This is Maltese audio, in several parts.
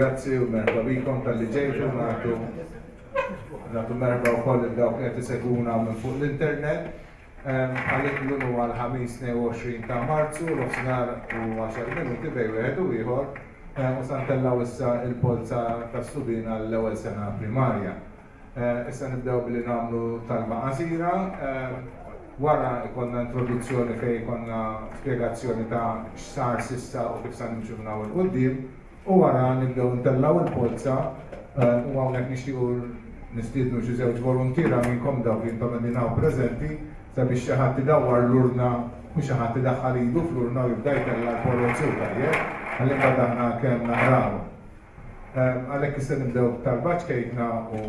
Grazzi u merba bikom tal-li ġejtu nagħtu merba wkoll il-dawk li qed isegwuna minn fuq l-internet. Għalik l-lum għal-ħamis 22 ta' Marzu, l-ofsinar u 10 minuti bej wieħed u ieħor u santellaw issa il-Polza ta' Subien għall-ewwel sena primarja. Issa nibdew billi nagħmlu talba qasira, wara ikollna introduzzjoni fejn ikollna spjegazzjoni ta' x'sar s'issa u kif se nimxu minn hawn il-quddiem. U wara nibdew ntellaw il-Polza u hawnhekk nixtiequ nistiednu xi żewġ volontira minnkom dawk li intom qegħdin hawn preżenti sabiex xi ħadd idawwar l-urna u xi ħadd idaħħal idu fl-urna u jibda jtella l-Polza tajjeb għall-imbagħad aħna kemm naqraw. Għalhekk issa nibdew tal-baċkejtna u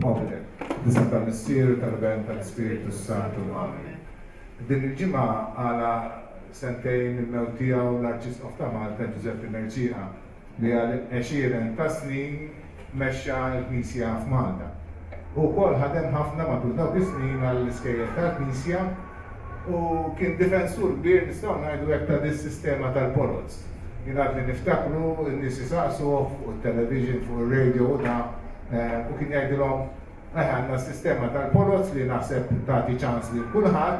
mobilek. Disem tal-Missier, tal-Ben, tal-Ispiritu Santu. Din il-ġimgħa għala sentejn il-mewt tiegħu l-Arċisqof ta' Malta Giuseppe Merċieqa li għal 20 ta' snin mexxa l-Knisja f'Malta. U wkoll ħadem ħafna matul dawk is-snin għall-iskejjel tal-Knisja u kien difensur kbir nistgħu ngħidu hekk ta' dis-sistema tal-Polz. Jingħad li niftakru n-nies isaqsu fuq it-television, fuq ir-radio u da u kien jgħidilhom għandna s-sistema tal-Polz li naħseb tagħti ċans li kulħadd.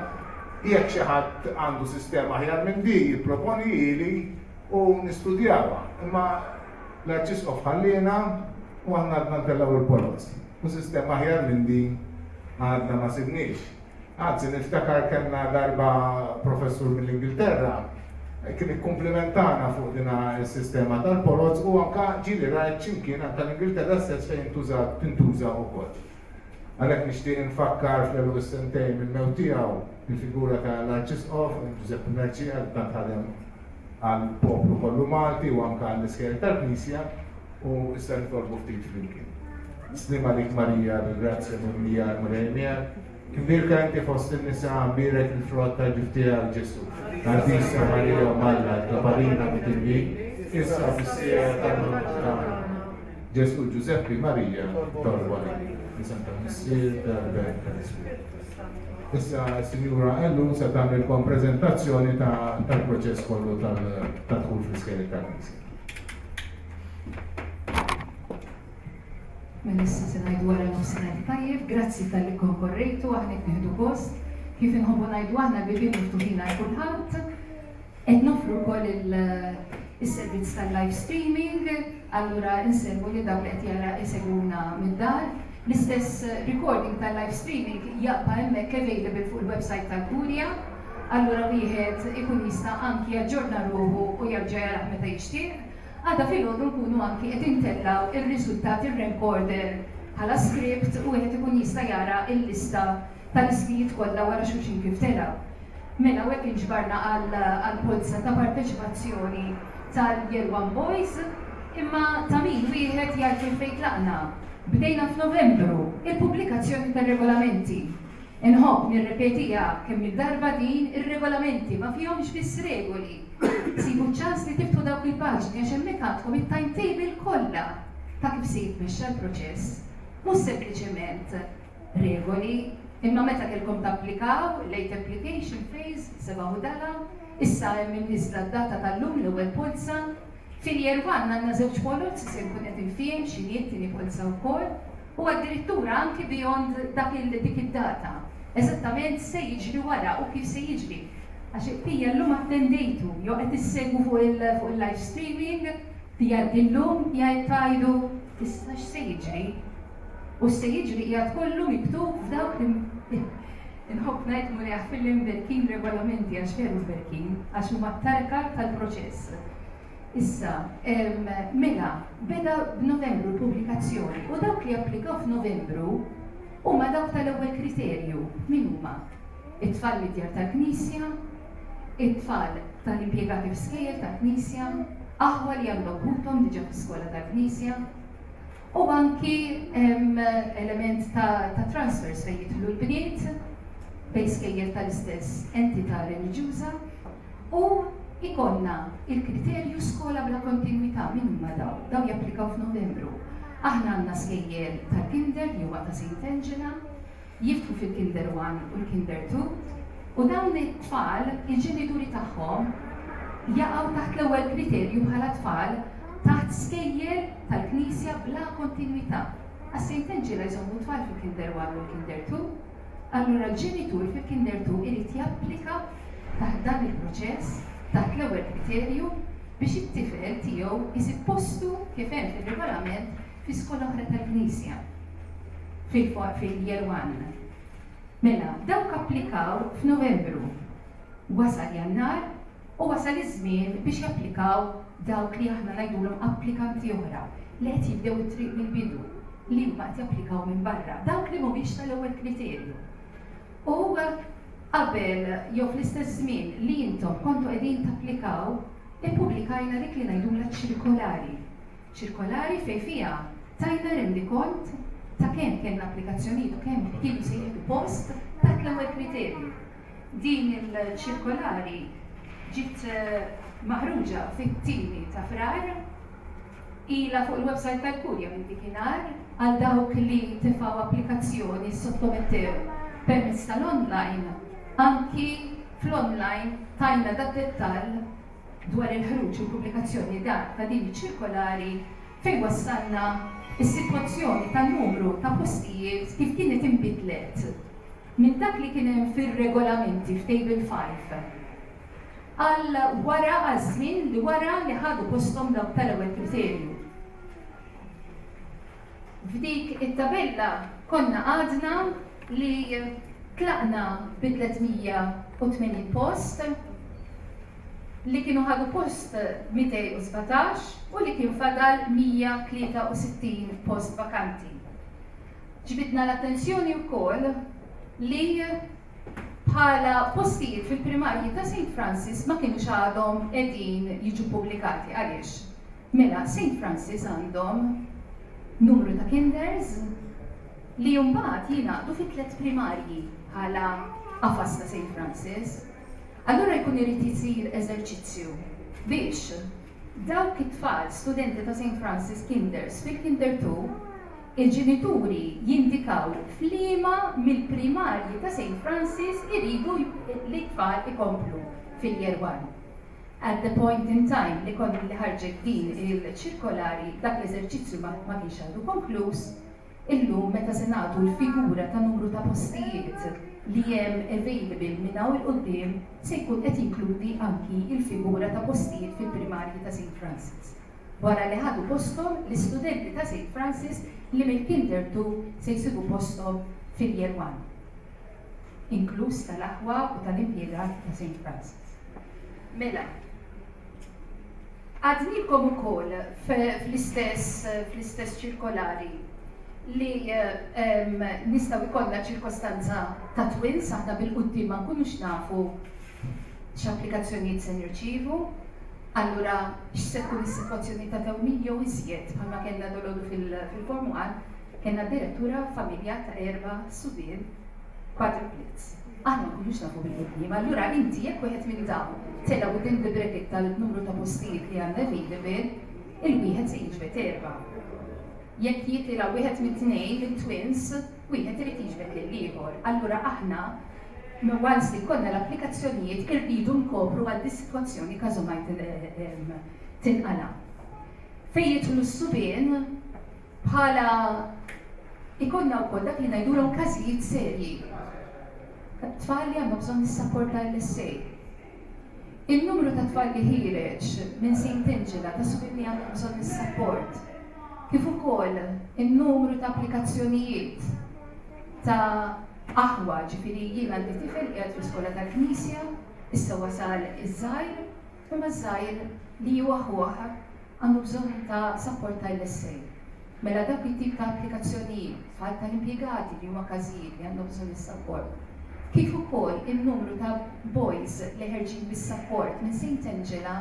Jekk xi ħadd għandu sistema aħjar minn di jipproponi ili u nistudjawha. Imma l-Arċisqof ħallina u aħna għadna ntellaw il-Polz. U sistema aħjar minn di għadna ma sibniex. Anzi niftakar kellna darba professur mill-Ingilterra kien ikkumplimentana fuq dina s-sistema tal-Polz u anke ġieli rajt x'imkien anke l-Ingilterra stess fejn tintuża wkoll. Għalhekk nixtieq infakkar fl-ewwel sentejn mill-mewt tiegħu il-figura tal-Arċisqof Giuseppe Merċieqa li tant ħadem għall-poplu kollu Malti u anke għall-iskejjel tal-Knisja u issa nitolbu ftit flimkien. Slim għalik Marija, bil-grazzja minn Murejnija, kbirka inti fost in-nisa mbirek il-frott tal-ġiftija għal-Ġesu. Għardissa Marija u Malla, kaparina bitilbi, issa fis-sija tal-Murejnija. Ġesu Giuseppe Marija, torba li. Nisem tal-Missier, tal-Ben, tal-Ispiritu. Issa Sinjura Ellum se tagħmilkom preżentazzjoni tal-proċess kollu tal-dħul fl-iskejjel tal-Knisja. Issa se ngħidu wara nofsinhar tajjeb, grazzi tal-li konkorrejtu aħna qed nieħdu post. Kif inħobbu ngħidu aħna bibien miftuħin għal kulħadd. Qed nofru wkoll is-servizz tal-live streaming, allura insemmu li dawk li qed jara jsegwuna mid-dar. L-istess recording tal-live streaming jaqpa' hemmhekk available fuq il-website tal-Kurja, allura wieħed ikun jista' anki jaġġorna ruħu u jerġa' jaraħ meta jixtieq. Għada filgħodu nkunu anki qed intellaw ir-riżultati ir-recorder bħala script u wieħed ikun jista' jara l-lista tal-ismijiet kollha wara xulxin kif telaw. Mela hekk inġbarna għall-Polza ta' parteċipazzjoni tal-Year Boys, imma ta' min wieħed jgħid fejn tlaqna. Bdejna f'Novembru il-pubblikazzjoni tar-regolamenti. Inħobb nirrepetija kemm id-darba din ir-regolamenti ma fihomx biss regoli. Sibu ċans li tiftu dawk il-paġni għax hemmhekk għandkom it-timetable kollha ta' kif se jitmexxa l-proċess. Mhux sempliċement regoli, imma meta kellkom tapplikaw late application phase sebaħu dala, issa hemm imniżla d-data tal-lum l-ewwel Polza. Fil-Year 1 għandna żewġ Polz se nkun qed infiem x'inhi tieni Polza wkoll u addirittura anki beyond dik id-data. Eżattament se jiġri wara u kif se jiġri. Għax hija llum attendejtu jew qed issegwu fuq il-live streaming tgħaddi llum jgħid tajdu issa x'se jiġri. U se jiġri qiegħed kollu miktub f'dawk inħobb ngħid murieħ fil-imberkin regolamenti għax veru mberkin għax huma t-tarka tal-proċess. Issa, mela, beda b'Novembru l-pubblikazzjoni u dawk li applikaw f'Novembru huma dawk tal-ewwel kriterju. Min huma? It-tfal li djar tal-Knisja, it-tfal tal-impjegati f'skejjel tal-Knisja, aħwa li għandhom butom diġà fis-skola tal-Knisja, u anki element ta' transfers fejn jidħlu l-bniet bejn skejjel tal-istess entità reliġjuża u ikonna il-kriterju skola bla kontinwità min huma daw japplikaw f'Novembru. Aħna għandna skejjel tal-Kinder li huwa ta' St. Angela, jiftħu fil-Kinder 1 u l-Kinder 2, u dawn it-tfal il-ġenituri tagħhom jaqgħu taħt l-ewwel kriterju bħala tfal taħt skejjel tal-Knisja bla kontinuità. Għas-St. Angela jżommu tfal fil-Kinder 1 u Kinder 2, allura l-ġenitur fil-Kinder 2 irid japplika taħt dan il-proċess, taħt l-ewwel kriterju biex it-tifel tiegħu isib postu kif hemm fir-regolament fi skola oħra tal-Knisja fil-Year 1. Mela, dawk applikaw f'Novembru. Wasal Jannar u wasal iż-żmien biex japplikaw dawk li aħna ngħidulhom applikanti oħra li qed jibdew it-triq mill-bidu li huma qed japplikaw minn barra, dawk li mhumiex tal-ewwel kriterju. U qabel jew fl-istess żmien li intom kontu qegħdin tapplikaw, ippubblikajna dik li ngħidulha ċirkolari. Ċirkolari fejn fiha tajna rendikont ta' kemm kellna applikazzjonijiet u kemm kienu se jieħdu post taħt l-ewwel kriterju. Din il-ċirkolari ġiet maħruġa fit-tieni ta' frar ilha fuq il-website tal-Kurja minn dikinhar għal dawk li tifgħu applikazzjoni sottomettew permezz tal-online. Anki fl-online tajna dak dettall dwar il-ħruġ u l-pubblikazzjoni ta' din iċ-ċirkolari fejn wassalna is-sitwazzjoni tan-numru ta' postijiet kif kienet inbidlet minn dak li kien hemm fir-regolamenti f'Table 5 għal wara għaż-żmien li wara li ħadu posthom dawk tal-ewwel kriterju. F'dik it-tabella konna għadna li tlaqna bi 380 post li kienu ħadu post 217 u li kien fadal 163 post vakanti. Ġbidna l-attenzjoni wkoll li bħala postijiet fil-primarji ta' St. Francis ma kienux għadhom qegħdin jiġu pubblikati. Għaliex? Mela St. Francis għandhom numru ta' kinders li mbagħad jingħaqdu fi 3 primarji bħala qafas ta' St. Francis. Allura jkun irid isir eżerċizzju biex dawk it-tfal studenti ta' St. Francis Kinders fil-Kinder 2 il-ġenituri jindikaw f'liema mill-primarji ta' St. Francis iridu li t-tfal ikomplu fil-Year 1. At the point in time li kont li ħarġet din il-ċirkolari dak l-eżerċizzju ma kienx għadu konkluż, illum meta se nagħtu l-figura ta' numru ta' postijiet li hemm available minn hawn il-qudiem se jkun qed jinkludi anki l-figura ta' postijiet fil-primarji ta' St. Francis. Wara li ħadu posthom l-istudenti ta' St. Francis li mill-Kinder 2 se jsibu posthom fil-Year 1, inkluż tal-aħwa u tal-impjegat ta' St. Francis. Mela, għadnilkom ukoll fl-istess ċirkolari li nistaw ikollna ċirkostanza ta' twins, aħna bil-qudiem ma nkunux nafu x'applikazzjonijiet se nirċievu, allura x'se tkun is-sitwazzjoni ta' tewmin jew iżjed bħalma kellna dolodu fil-Form 1, kellna direttura familja ta' 4 Subien quadruplets. Aħna ma nkunux nafu bil-qudiem, allura inti jekk wieħed minn dawn tela within the bracket tal-numru ta' postijiet li għandha available, il-wieħed se jiġbed 4. Jekk jitira wieħed minn tnejn minn-twins, wieħed irid jiġbed lill-ieħor. Allura aħna once li konna l-applikazzjonijiet irridu nkopru għal dis-sitwazzjoni każomaj tinqala. Fejn jidħlu s-Subien bħala ikonna wkoll dak li ngħidulhom każijiet serji. Tfal li għandhom bżonn is-support tal-SA. Il-numru ta' tfal li ħireġ minn St. Angela ta' Subien li għandhom bżonn is-support. Kif ukoll in-numru ta' applikazzjonijiet ta' aħwa, ġifieri jien għandi tifel qiegħed fl-iskola tal-Knisja, issa wasal iż-żgħir, imma żgħir li huwa ħuħ għandu bżonn ta' support tal-SA. Mela dak it-tip ta' applikazzjonijiet, tfal tal-impjegati li huma każijiet li għandhom bżonn is-support. Kif ukoll in-numru ta' boys li ħerġin bis-support minn St. Angela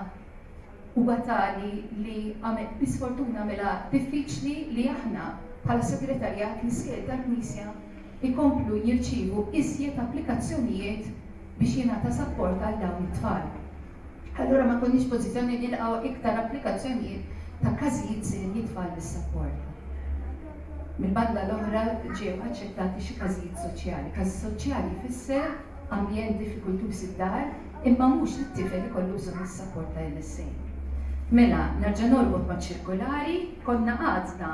huwa tali li bisfortuna mela diffiċli li aħna bħala segretarjat l-iskejjel tal-Knisja ikomplu jirċievu iżjed applikazzjonijiet biex jingħata support għal dawn it-tfal. Allura ma konniex pożizzjoni li nilqgħu iktar applikazzjonijiet ta' każijiet serji tfal bis-support. Mill-banda l-oħra ġew aċċettati xi każijiet soċjali. Każi soċjali jfisser ambjent diffikultus id-dar imma mhux it-tifel ikollu bżonn is-support tal-SA. Mela, nerġa' norbot ma' ċirkolari, konna għadna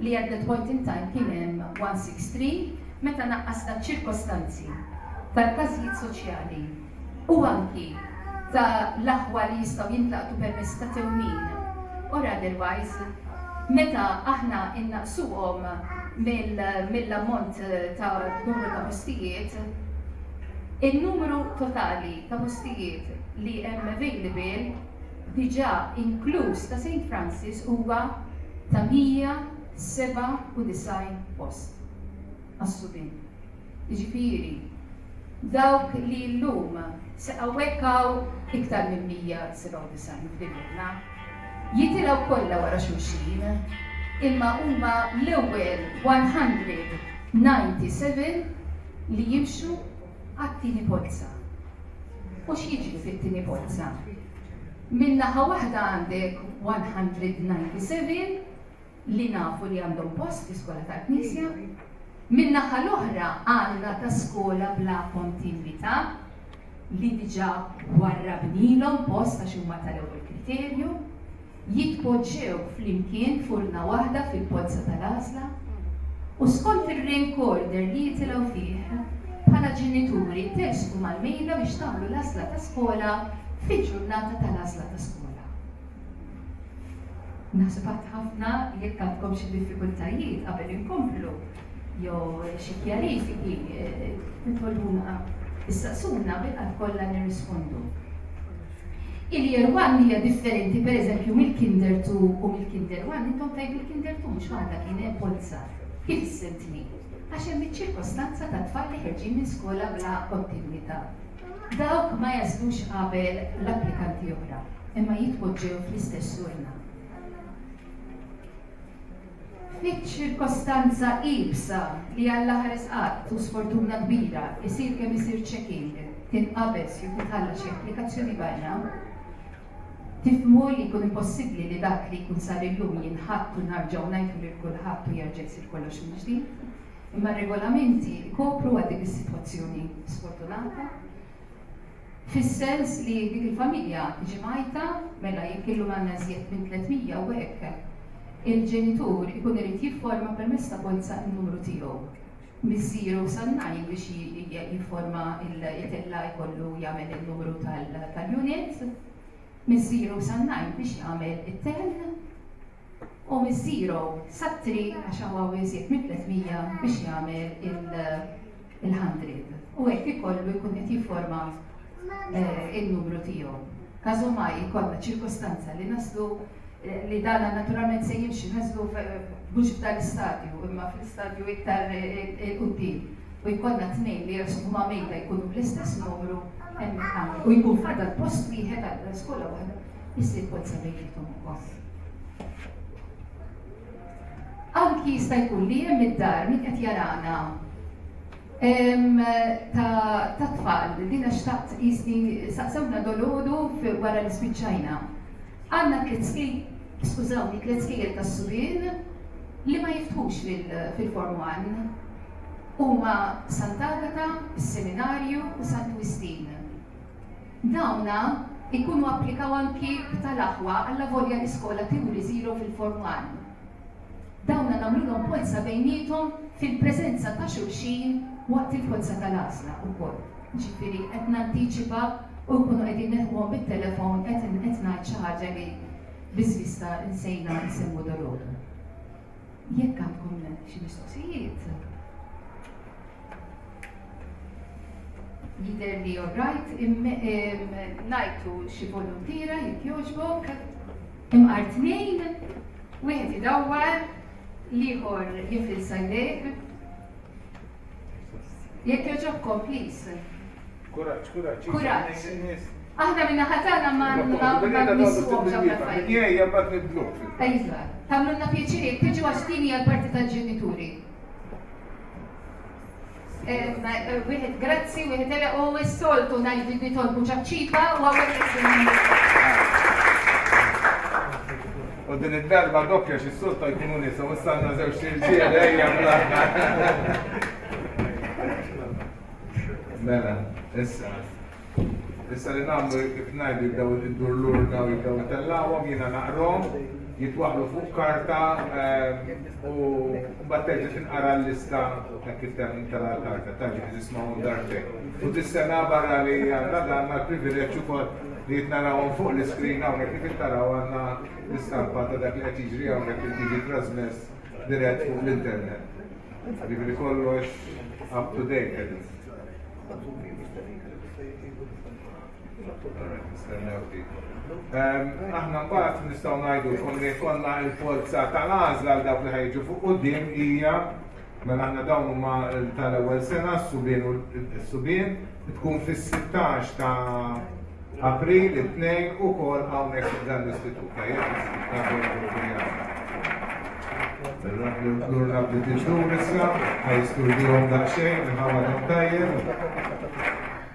li at that point in time kien hemm 163 meta naqqasna ċirkostanzi tal-każijiet soċjali u anki ta' l-aħwa li jistgħu jintlaqtu permezz ta' tewmin. Or otherwise, meta aħna innaqsuhom mill-ammont ta' numru ta' postijiet, il-numru totali ta' postijiet li hemm available diġà inkluż ta' St. Francis huwa ta' 197 post għas-Subien. Jiġifieri, dawk li llum seqgħu wekkaw iktar minn 197 f'dinna jitilgħu kollha wara xulxin, imma huma l-ewwel 197 li jimxu għat-tieni Polza. U x'jiġri fit-tieni Polza? Min-naħa waħda għandek 197 li nafu li għandhom post fi skola tal-Knisja, min-naħa l-oħra għandna ta' skola bla kontinwità li diġà warrabnilhom post għax huma tal-ewwel kriterju, jitpoġġew flimkien furna waħda fil-Polza tal-Għażla u skont ir-rank order li jitilgħu fih bħala ġenituri tersqu mal-mejla biex tagħmlu l-għażla ta' skola fil-ġurnata tal-għażla ta' skola. Naħseb ħafna jekk għandkom xi diffikultajiet qabel inkomplu jew xi kjarifiki titolbuna issaqsuna bil-qatt kollha nirrispondu. Il-Year 1 hija differenti pereżempju mill-Kinder 2 u mill-Kinder 1, intom tajb il-Kinder 2 mhux waħda kien hemm Polza. Kif issentni? Għax hemm iċ-ċirkostanza ta' tfal li ħerġin minn skola bla kontinwità. Dawk ma jażlux qabel l-applikanti oħra, imma jitpoġġew fl-istess urna. Fiċ-ċirkostanza ibsa li għall-aħħar isqatt u sfortuna kbira isir kemm isir checking, tinqabes jew titħalla xi applikazzjoni barra, tifhmu li jkun impossibbli li dak li jkun sar illum jinħatt u narġgħu ngħidu lil kulħadd u jerġa' jsir kollox minn ġdid. Imma r-regolamenti jkopru għal dik is-sitwazzjoni sfortunata. Fis-sens li dik il-familja ġimgħajta mela jekk illum għandna żjed minn 300 u hekk il-ġenitur ikun irid jifforma permezz ta' Polza n-numru tiegħu. Miż-0 san-9 biex jifforma il-tella jkollu jagħmel il-numru tal-unit, miż-0 san-9 biex jagħmel it-tel, u miż-0 sat-3 għax huwa iżjed minn 300 biex jagħmel il-100. U hekk ikollu jkun qed jifforma il-numru tiegħu. Każomaj jkollna ċirkostanza li naslu li dana naturalment se jimxi naslu mhux f'dal-istadju, imma fl-istadju iktar quddiem. U jkollna tnejn li jersu huma mejda jkunu bl-istess numru u jkun fadal post wieħed għal skola waħda jissir Polza bejnietom ukoll. Anki jista' jkun li hemm id-dar min qed jarana ta' tfal, dina xtaqt jisni saqsewna dolodu wara li spiċċajna. Għandna tliet skejjel ta' Subien li ma jiftħux fil-Form 1. Huma Sant'Agata, is-Seminarju u Sant Wistin. Dawna ikunu applikaw anki tal-aħwa għalla volja l-iskola tiuri 0 fil-Form 1. Dawna nagħmluhom Polza bejniethom fil-preżenza ta' xulxin waqt il-Polza tal-għażla wkoll. Ġifieri qed nantiċipa u jkunu qegħdin neħmuhom bit-telefon qed ngħid xi ħaġa li biżvista nsejna nsemmu dolodu. Jekk għandkom xi mistoqsijiet. Jidher li alright, ngħidu xi volontira jekk jogħġbok, imqar tnejn, wieħed idawwar, l-ieħor jinfilsa jdejk. Jekk jogħġobkom, please. Kuraġġ. Aħna minna ħatana ma nissuhom ġewwa fajn. Jgħajja mbagħad nibdlu. Ejja, tagħmlulna pjaċir tiġu għax din hija l-parti tal-ġenituri. Wieħed grazzi, wieħed era u s-soltu ngħidu li tolbu ċabċipa u hawnhekk U din id-darba doppja xi s-solta jkunu nisa u stanna żewġ irġiel ejja Mela, issa. Issa li nagħmlu kif ngħidu jibdew iddur lurna u jibdew itellawhom jiena naqrom, jitwaħlu fuq karta u mbagħad terġa' tinqara l-lista ta' kif tara l-karta, taġi tisma'hom darbtejn. U dis-sena barra li għandna għandna l-privileġġ ukoll li jitnarawhom fuq l-iskrin hawnhekk kif taraw għandna l-istampa ta' dak li qed jiġri hawnhekk li tiġi trasmess dirett fuq l-internet. Ġifieri kollox up to date. Aħna mbagħad nistgħu ngħidu li konna l-polza tal-għażla għal dawk li ħejġu fuq quddiem hija mela aħna dawn huma tal-ewwel sena s-Subien u s-Subien tkun fis-16 ta' April it-tnejn ukoll hawnhekk f'dan l-istitut. L-urna bdiet il-dur issa, ħajsturdihom daqsxejn minħabba hemm tajjeb.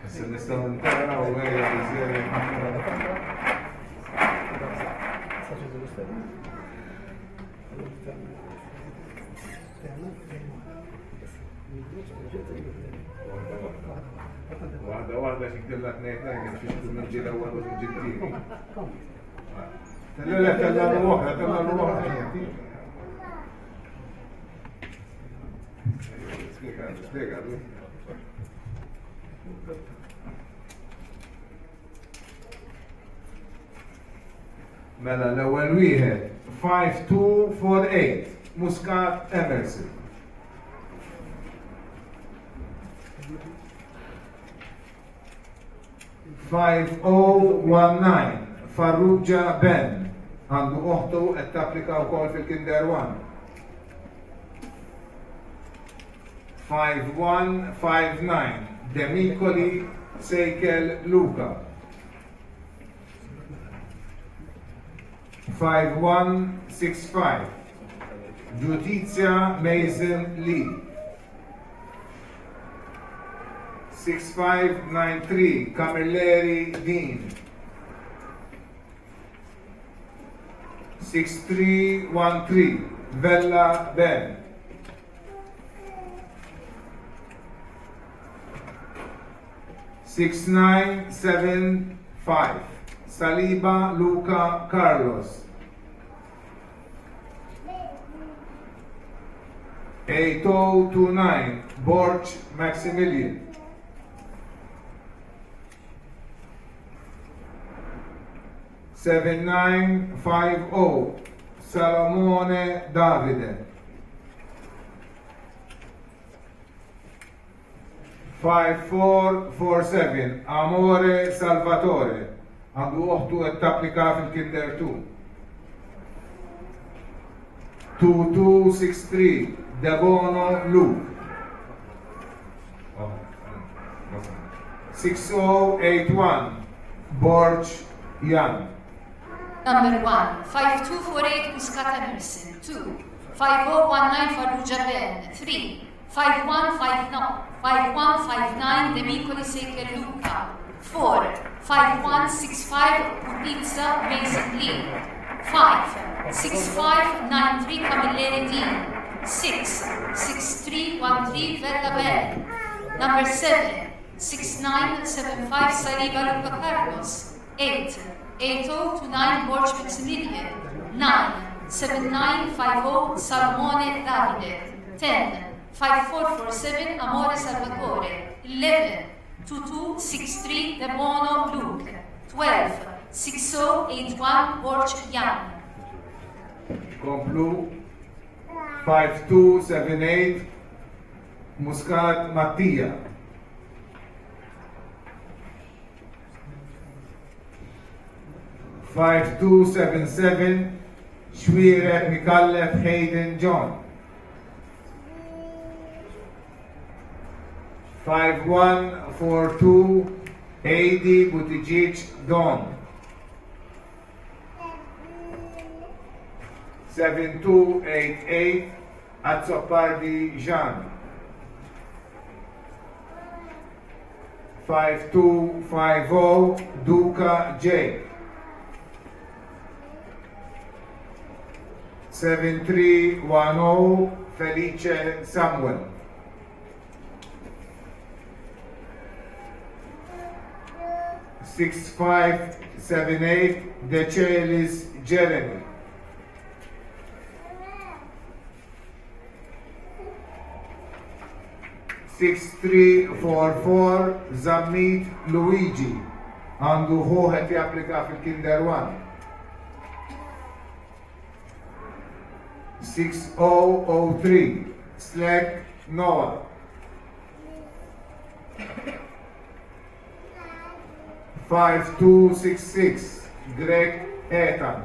Issa nistgħu ntaraw wejja biżżejjed ħafna. Waħda xikdilla t-nejt fiex t-nġi l-ewwel u t-nġi t-tieni. Tella l-oħra. Spiega. Mela l-ewwel wieħed 5248 Muscat Emerson. $5019 Farrugia Ben għandu uħtu qed tapplika wkoll fil-Kinder 1. 5159 Demikoli Sejkel Luka. 5165 Giustizia Mason Lee. 6593 Camilleri Dean. 6313 Vella Ben. 6975 Saliba Luca Carlos. 8029 Borch Maximilian. 7950 Salomone Davide. 5447 Amore Salvatore. Għandu uħtu qed tapplika fil-Kinder 2. 2263 Debono Luke. 6081 Borch Jan. Number 1, 5248 Muscat Emerson. 2, 5019 Farrugia Ben. 3, 5159 Demicoli Sejker Luca. 4, 5165 Pizza Mason Lee. 5, 6593 Camilleri Dean. 6, 6313 Vella Ben. Number 7, 6975 Saliba Luca Carlos. 8, 8029 Borch Maximilian. 9, 7950 Salomone Davide. 10, 5447 Amore Salvatore. 11, 2263 Debono Luke. 12, 6081 Borch Jan. Komplu 5278 Muscat Mattia. 5277 Xwieret Mikallef Hayden John. 5142 Heidi Buttigieg Don. 7288 Azzopardi Jean. 5250 Duca J. 7310 Felice Samuel. 7310 6578 Decelis Jeremy. 6344 Zammit Luigi. Għandu ħuħet japplika fil-Kinder 1. 6003 Slack Noah. 5266 Greg Ethan.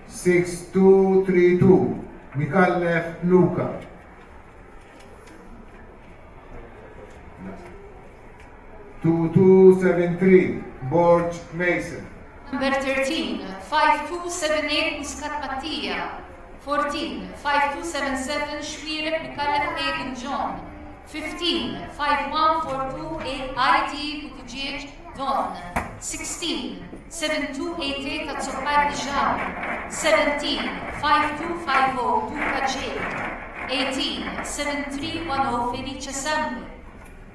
6232 Mikallef Luca. 2273 Borg Mason. Number 13, 5278 Muscat Mattia. 14, 5277 Shwirek Mikallef Aiden John. 15, 5142 IT Buttigieg Don. 16, 7288 Tatsopar Dijan. 17, 5250 Duka Jake. 18, 7310 Felicia Sammy.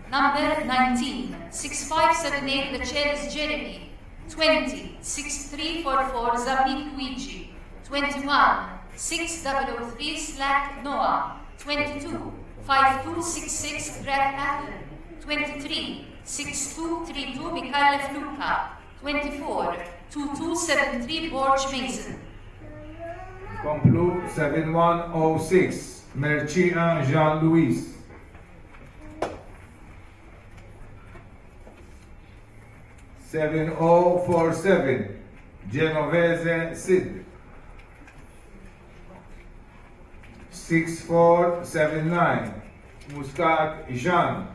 Number 19, 6578 Lechelis Jeremy. 20, 6344 Zamit Luigi. 21, 6003 Slack Noah. 22, 5266 Greg Allen. 23, 6232 Mikallef Luca. 24, 2273 Borg Mason. Komplu 7106 Mercia Jean-Louis. 7047 Genovese Sid. 6479 Muscat Jean.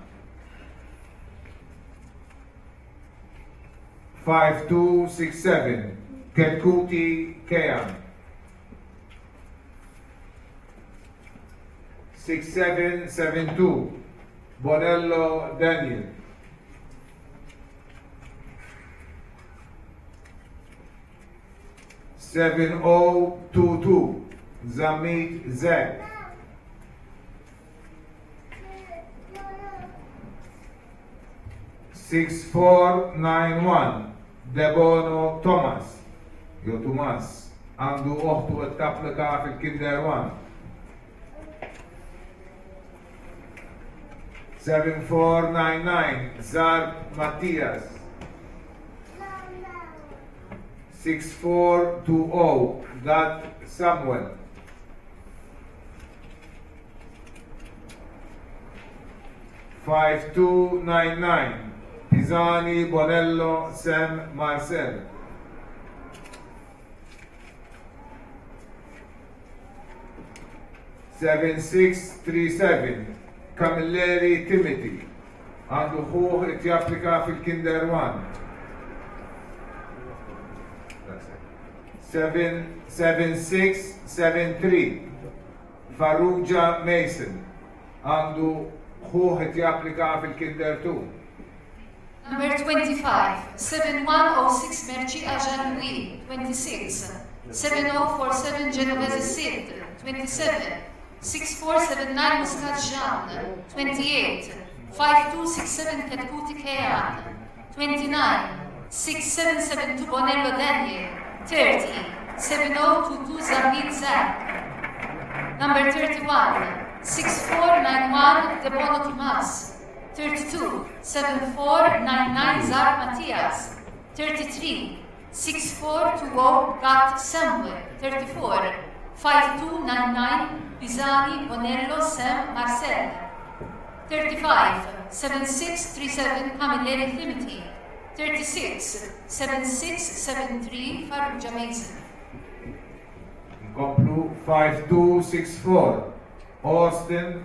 5267 Ketkuti Kean. 6772 Bonello Daniel. 7022 Zamit Zek. 6491 Debono Thomas. Jo Thomas. Għandu uħtu t-tapplika fil-Kinder 1. 7499 Zarb Mattias. 6420 Gad Samuel. 5299 Pisani Bonello Sam Marcel. 7637 Camilleri Timothy. Għandu ħuħ it-japplika fil-Kinder 1. 7673 Farrugia Mason. Għandu ħuħ it-japplika fil-Kinder 2. Number 25, 7106 Merci Ajan Louis. 26, 7047 Genovese Sid. 27, 6479 Muscat Jean. 28, 5267 Ketkuti Kean. 29, 6772 Bonello Daniel. 30, 7022 Zamit Zach. Number 31, 6491 Debono Tomas. 32, 7499 Zar Matthias. 33, 6420 Gat Samuel. 34, 5299 Pisani Bonello Sam Marcel. 35, 7637 Camilleri Timothy. 36, 7673 Farrugia Mason. Komplu 5264 Austin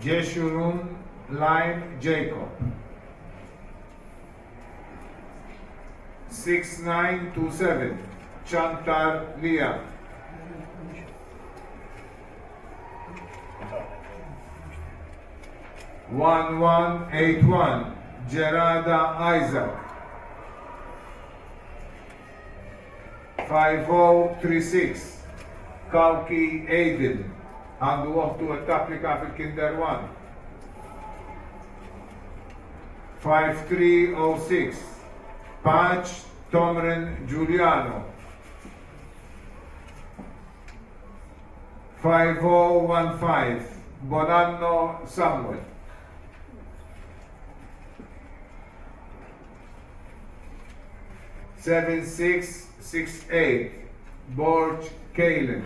Jeshurun Lime Jacob. 6927 Chantar Lia. 1181 Gerada Isaac. 5036 Kauki Aiden. Għandu waħtu t-tapplika fil-Kinder 1. 5306 Paċ Tomren Giuliano. 5015 Bonanno Samuel. 7668 Borg Kalen.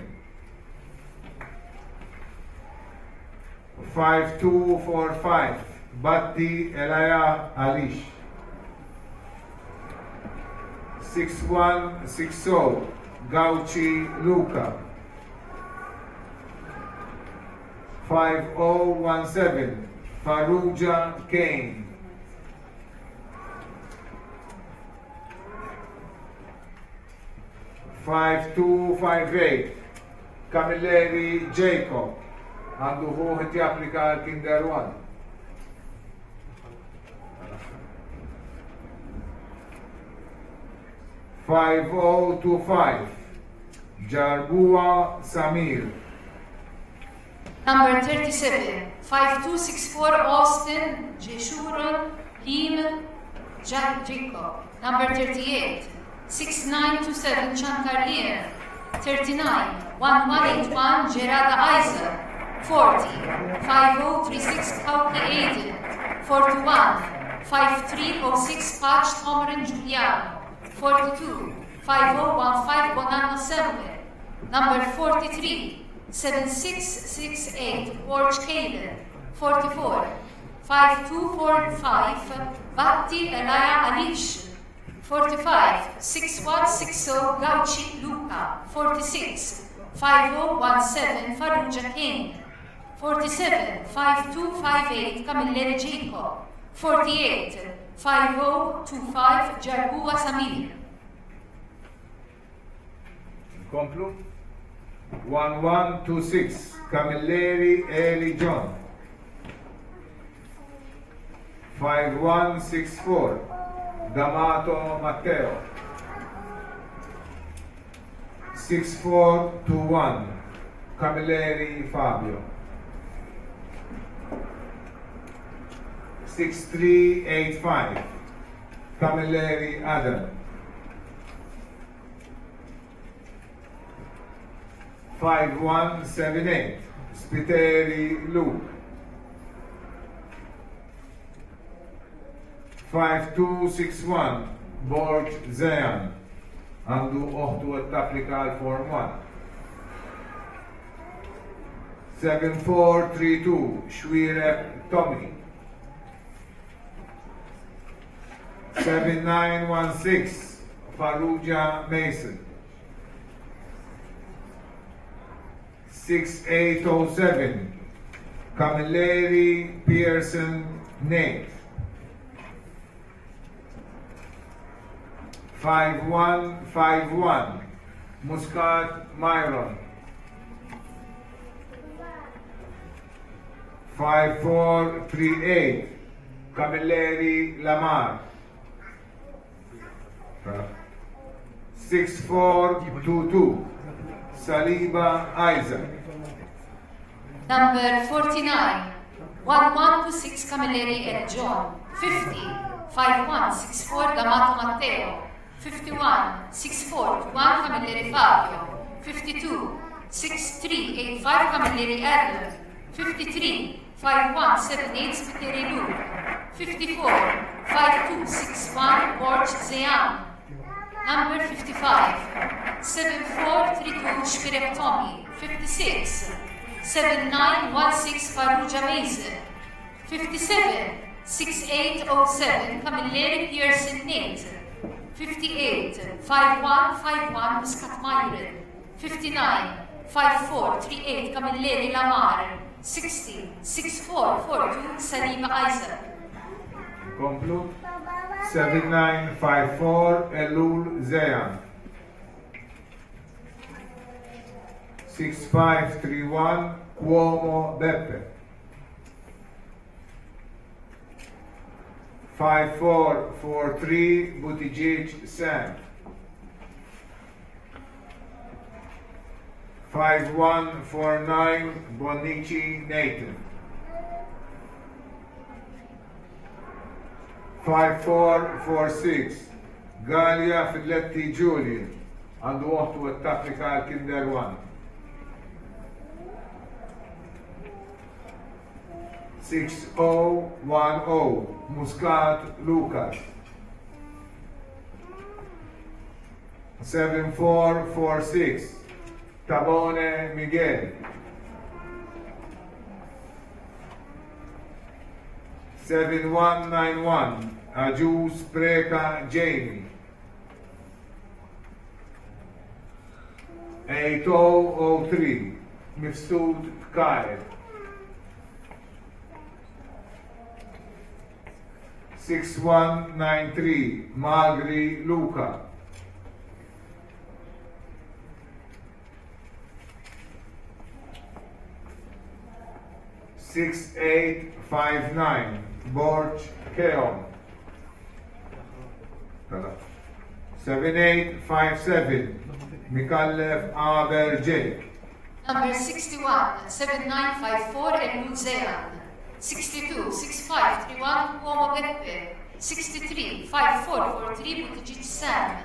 5245 Batti Elaya Alish. 6160 Gauci Luca. 5017 Farrugia Kane. 5258 Camilleri Jacob. Għandu fuħet japplika l-Kinder 1. 5025 Jarbua Samir. Number 37, 5264 Austin Jeshuron Lim Jacob. Number 38, 6927 Chantal-Year. 39, 1181 Gerada Isaac. 40, 5036 Kauke Aiden. 41, 5306 Patch Tomren Giuliano. 42, 5015 Bonanno Samuel. Number 43, 7668 Borg Kalen. 44, 5245 Batti Elaya Alish. 45, 6160 Gauci Luca. 46, 5017 Farrugia Kane. 47, 5258 Camilleri Jacob. 48, 5025 Jarbua Samir. Komplu. 1126 Camilleri Eli John. 5164 D'Amato Matteo. 6421 Camilleri Fabio. 6385 Camilleri Adam. 5178 Spiteri Luke. 5261 Borg Zayan. Għandu uħtu t-applika l-Form 1. 7432 Xwireb Tommy. 7916 Farrugia Mason. 6807 Camilleri Pearson Nate. 5151 Muscat Myron. 5438 Camilleri Lamar. 6422 Saliba Isaac. Number 49, 1126 Camilleri and John. 50, 5164 D'Amato Matteo. 51, 6421 Camilleri Fabio. 52, 6385 Camilleri Edward. 53, 5178 Spiteri Luke. 54, 5261 Borg Zeyan. Number 55, 7432 Shpirek Tommy. 56, 7916 Farrugia Mason. 57, 6807 Camilleri Pearson Nate. 58, 5151 Muscat Myron. 59, 5438 Camilleri Lamar. 60, 6442 Salima Isaac. Komplu. 7954 Elul Zayan. 6531 Cuomo Beppe. 5443 Buttigieg Sam. 5149 Bonici Nathan. 5446 Gallia Filletti Julian għandu waħtu t-tapplika għal-Kinder 1. 6010 Muscat Lucas. 7446 Tabone Miguel. 7191 Ajus Preka Jamie. 8003 Mifsud Kyle. 6193 Magri Luca. 6859 Borch Keon. 7857 Mikallef Aber Jake. Number 61, 7954 El Muzean. 62, 6531 Uomo Beppe. 63, 5443 Buttigieg Sam.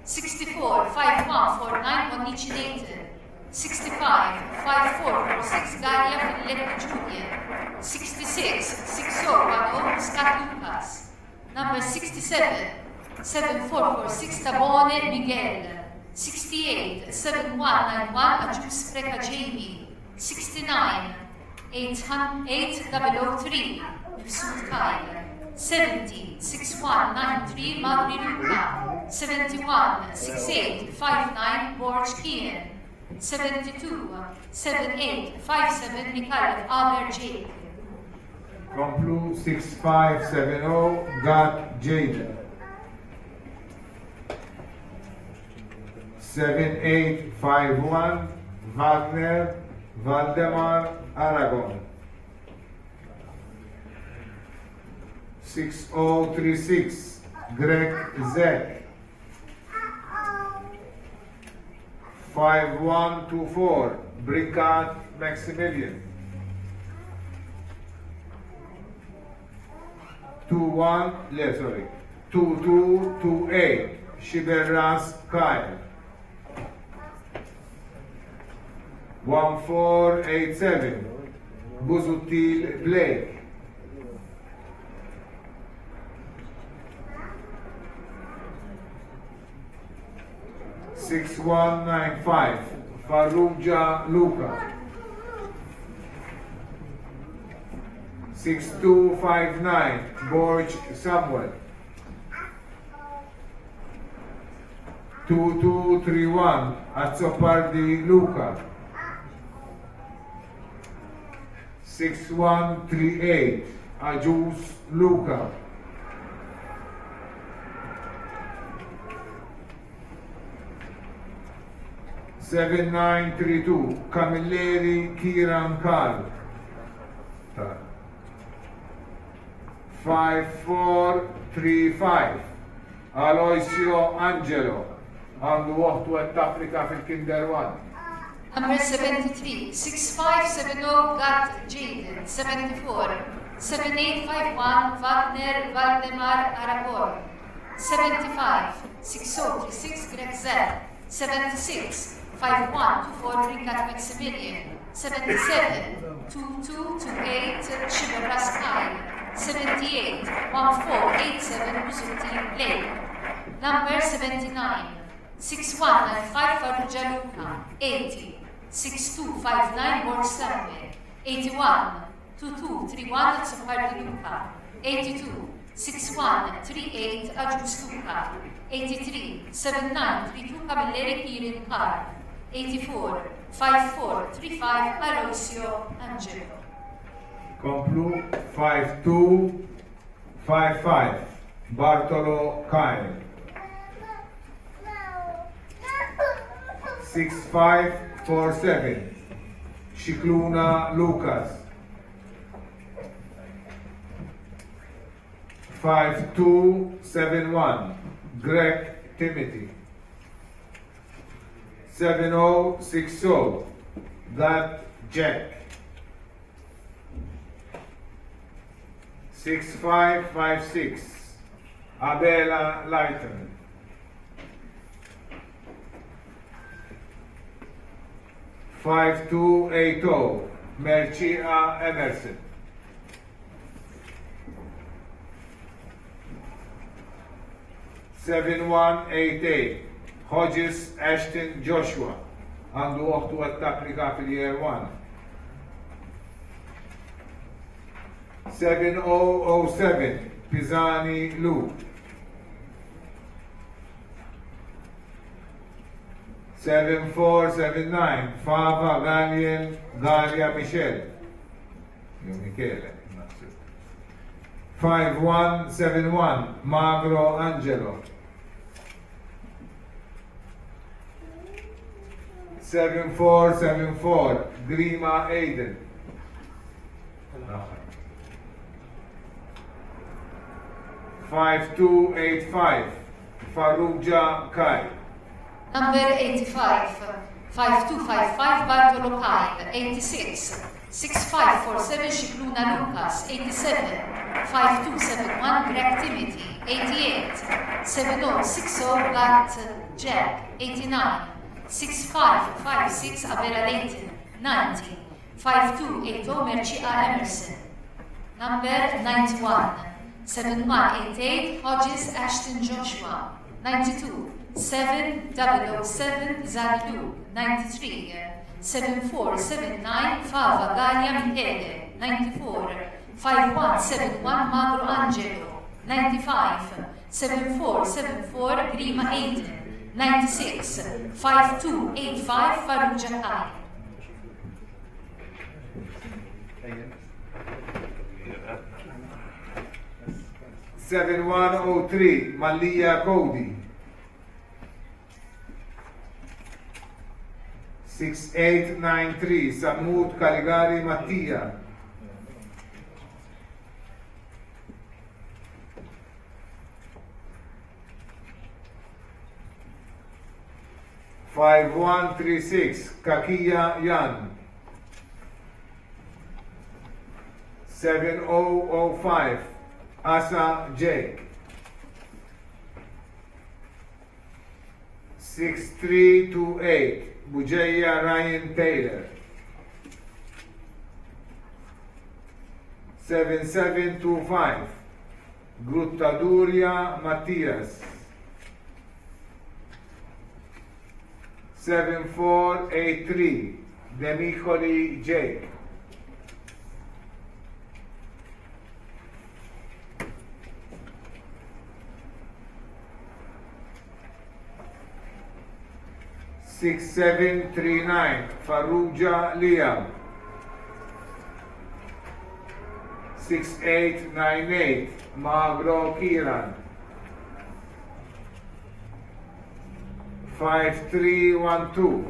64, 5149 Monici Nathan. 65, 5446 Gaia Filletti Julian. 66, 6010 Muscat Lucas. Number 67, 7446 Tabone Miguel. 68, 7191 Ajus Preka Jamie. 69, 8003 Mifsud Kyle. 70, 6193 Magri Luca. 71, 6859 Borch Kian. 72, 7857 Mikhail Aber Jake. Complu 6570 Gat Jada. 7851 Wagner Valdemar Aragon. 6036 Greg Zek. 5124 Bricat Maximilian. 2228 Shiberras Kyle. 1487 Buzutil Blake. 6195 Farrugia Luca. 6259 Borch Samuel. 2231 Azzopardi Luca. 6138 Ajus Luca. 7932 Camilleri Kiran Karl. 5435 Aloisio Angelo għandu waħtu għat-Afrika fil-Kinder 1. Number 73, 6570 Gat Jaden. 74, 7851 Wagner Valdemar Aragorn. 75, 6036 Greg Zell. 76, 5124 Bricat Maximilian. 77, 2228 Shiberras Kyle. 78, 1487 Buzutil Blake. Number 79, 6195 Farrugia Luca. 80, 6259 Borch Samuel. 81, 2231 Azzopardi Luca. 82, 6138 Ajus Luca. 83, 7932 Camilleri Kirin Kar. 84, 5435 Aloisio Angelo. Complu 5255 Bartolo Kyle. 6547 Shikluna Lucas. 5271 Greg Timothy. 7060 That Jack. 6556 Abela Lighton. $5,280 Mercia Emerson. $7,188 Hodges Ashton Joshua. Għandu uħtu għat tapplika fil-Year 1. $7,007 Pisani Lou. $7,479 Fava Galia Michelle. Michele. $5,171 Magro Angelo. $7,474 Grima Aiden. $5,285 Farrugia Kai. Number 85, 5255 Bartolo Kyle, 86, 6547 Shikluna Lucas, 87, 5271 Greg Timothy, 88, 7060 Gat Jack, 89, 6556 Abela Leighton, 90, 5280 Mercia Emerson. Number 91, 7188 Hodges Ashton Joshua, 92, 7007 Zaglu, 93, 7479 Fava Galia Michele, 94, 5171 Magro Angelo, 95, 7474 Grima Aiden, 96, 5285 Farrugia Kai. $7,103 Malia Cody. 6893 Samut Caligari Mattia. 5136 Kakia Yan. 7005 Asa Jake. 6328 Bujeya Ryan Taylor. 7725 Gruttaduria Mattias. 7483 Demicoli Jake. 6739 Farrugia Liam. 6898 Magro Kiran. 5312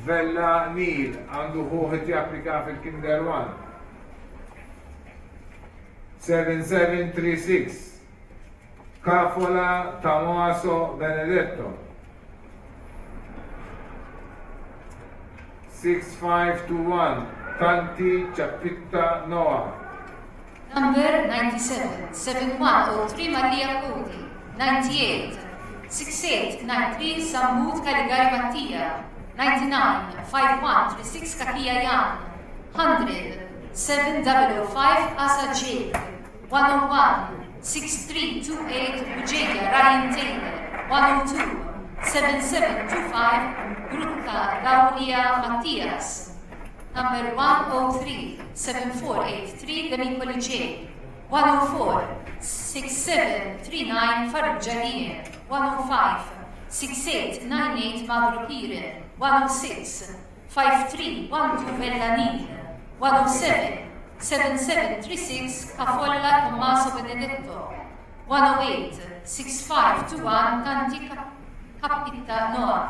Vella Neil għandu ħuħet japplika fil-Kinder 1. 7736 Cafola Tomaso Benedetto. 6521 Tanti Chapitta Noah. Number 97, 7103 Maria Cody. 98, 6893 Samut Caligari Mattia. 99, 5136 Kakia Yan. 100, 7005 Asa Jake. 101, 6328 Bujeya Ryan Taylor. 102, 7725 Brutta Lauria Mattias. Number 103, 7483 Demicoli J. 104, 6739 Farrugia Lier. 105, 6898 Magro Kiren. 106, 5312 Vellanil. 107, 7736 Cafolla Tommaso Benedetto. 108, 6521 Tanti Capitta Noah.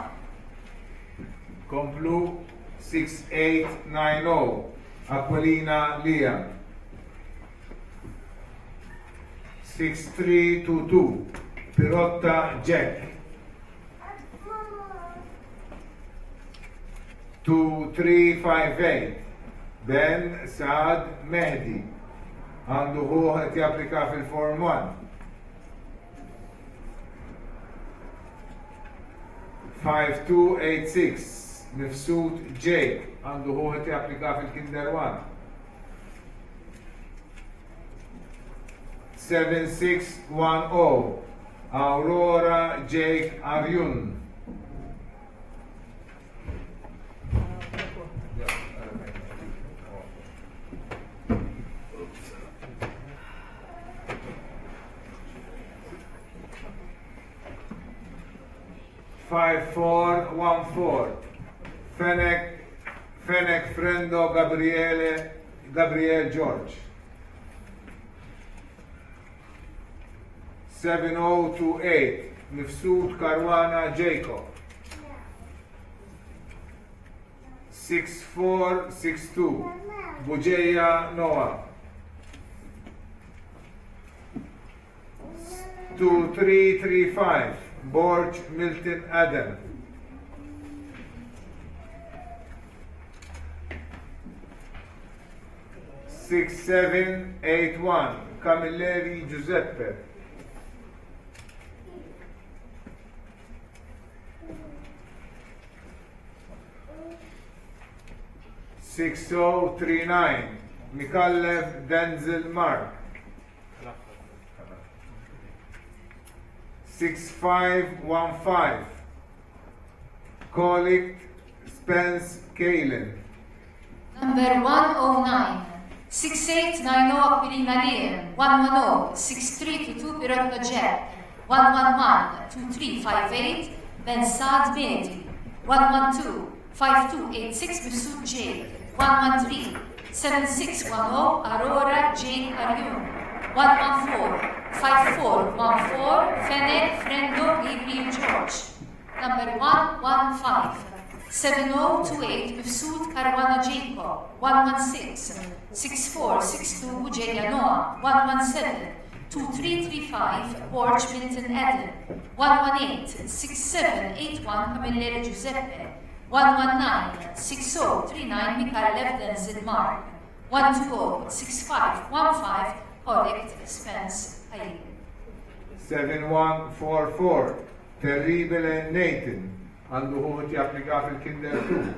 Komplu 6890 Aquilina Liam. 6322 Pirotta Jack. 2358 Ben Saad Mehdi. Għandu ħuħ qed japplika fil-Form 1. 5286 Mifsud Jake għandu ħuħet japplika fil-Kinder 1. 7610 Aurora Jake Arjun. Five, 414 Fenek Frendo Gabriel George. 7028 Mifsud Karwana Jacob. 6462 Bujeya Noah. 2335 Borj Milton Adam. 6781 Camilleri Giuseppe. 6039 Mikallev Denzel Mark. 6515 Kolik Spence Kalen. Number 109 6890 Aquilina Lear. 110 6322 Pirotto Jet. 111 2358 Bensad Medi. 112 5286 Mifsud J. 113 7610 Aurora Jane Arjun. 114 5414 Fenek Frendo Gabriel George. Number 115 7028 Mifsud Karwana Jacob. 116 6462 Bujeya Noah. 117 2335 Borj Milton Eden. 118 6781 Camilleri Giuseppe. 119 6039 Mikhail Denzel Mark. 120 6515 Oleg Spence Hayek. 7144 Terribile Nathan għandu ħuħet japplika fil-Kinder 2.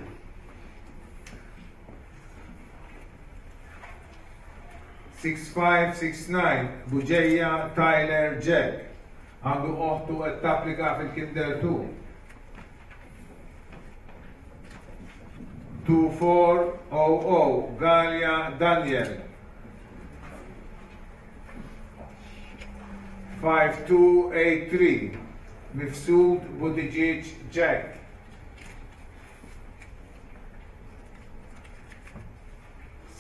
6569 Bujeya Tyler Jack għandu uħtu qed tapplika fil-Kinder 2. 2400 Galia Daniel. 5283 Mifsud Buttigieg Jack.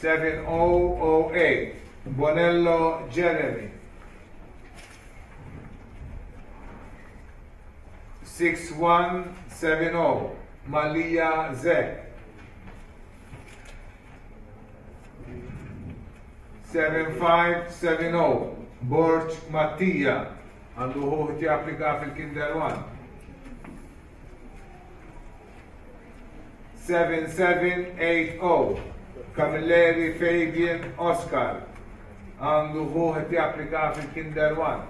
7008 Bonello Jeremy. 6170 Malia Zek. 7570 Borj Mattia għandu ħuħti applika fil-Kinder 1. 7780 Camilleri Fabian Oscar għandu ħuħti applika fil-Kinder 1.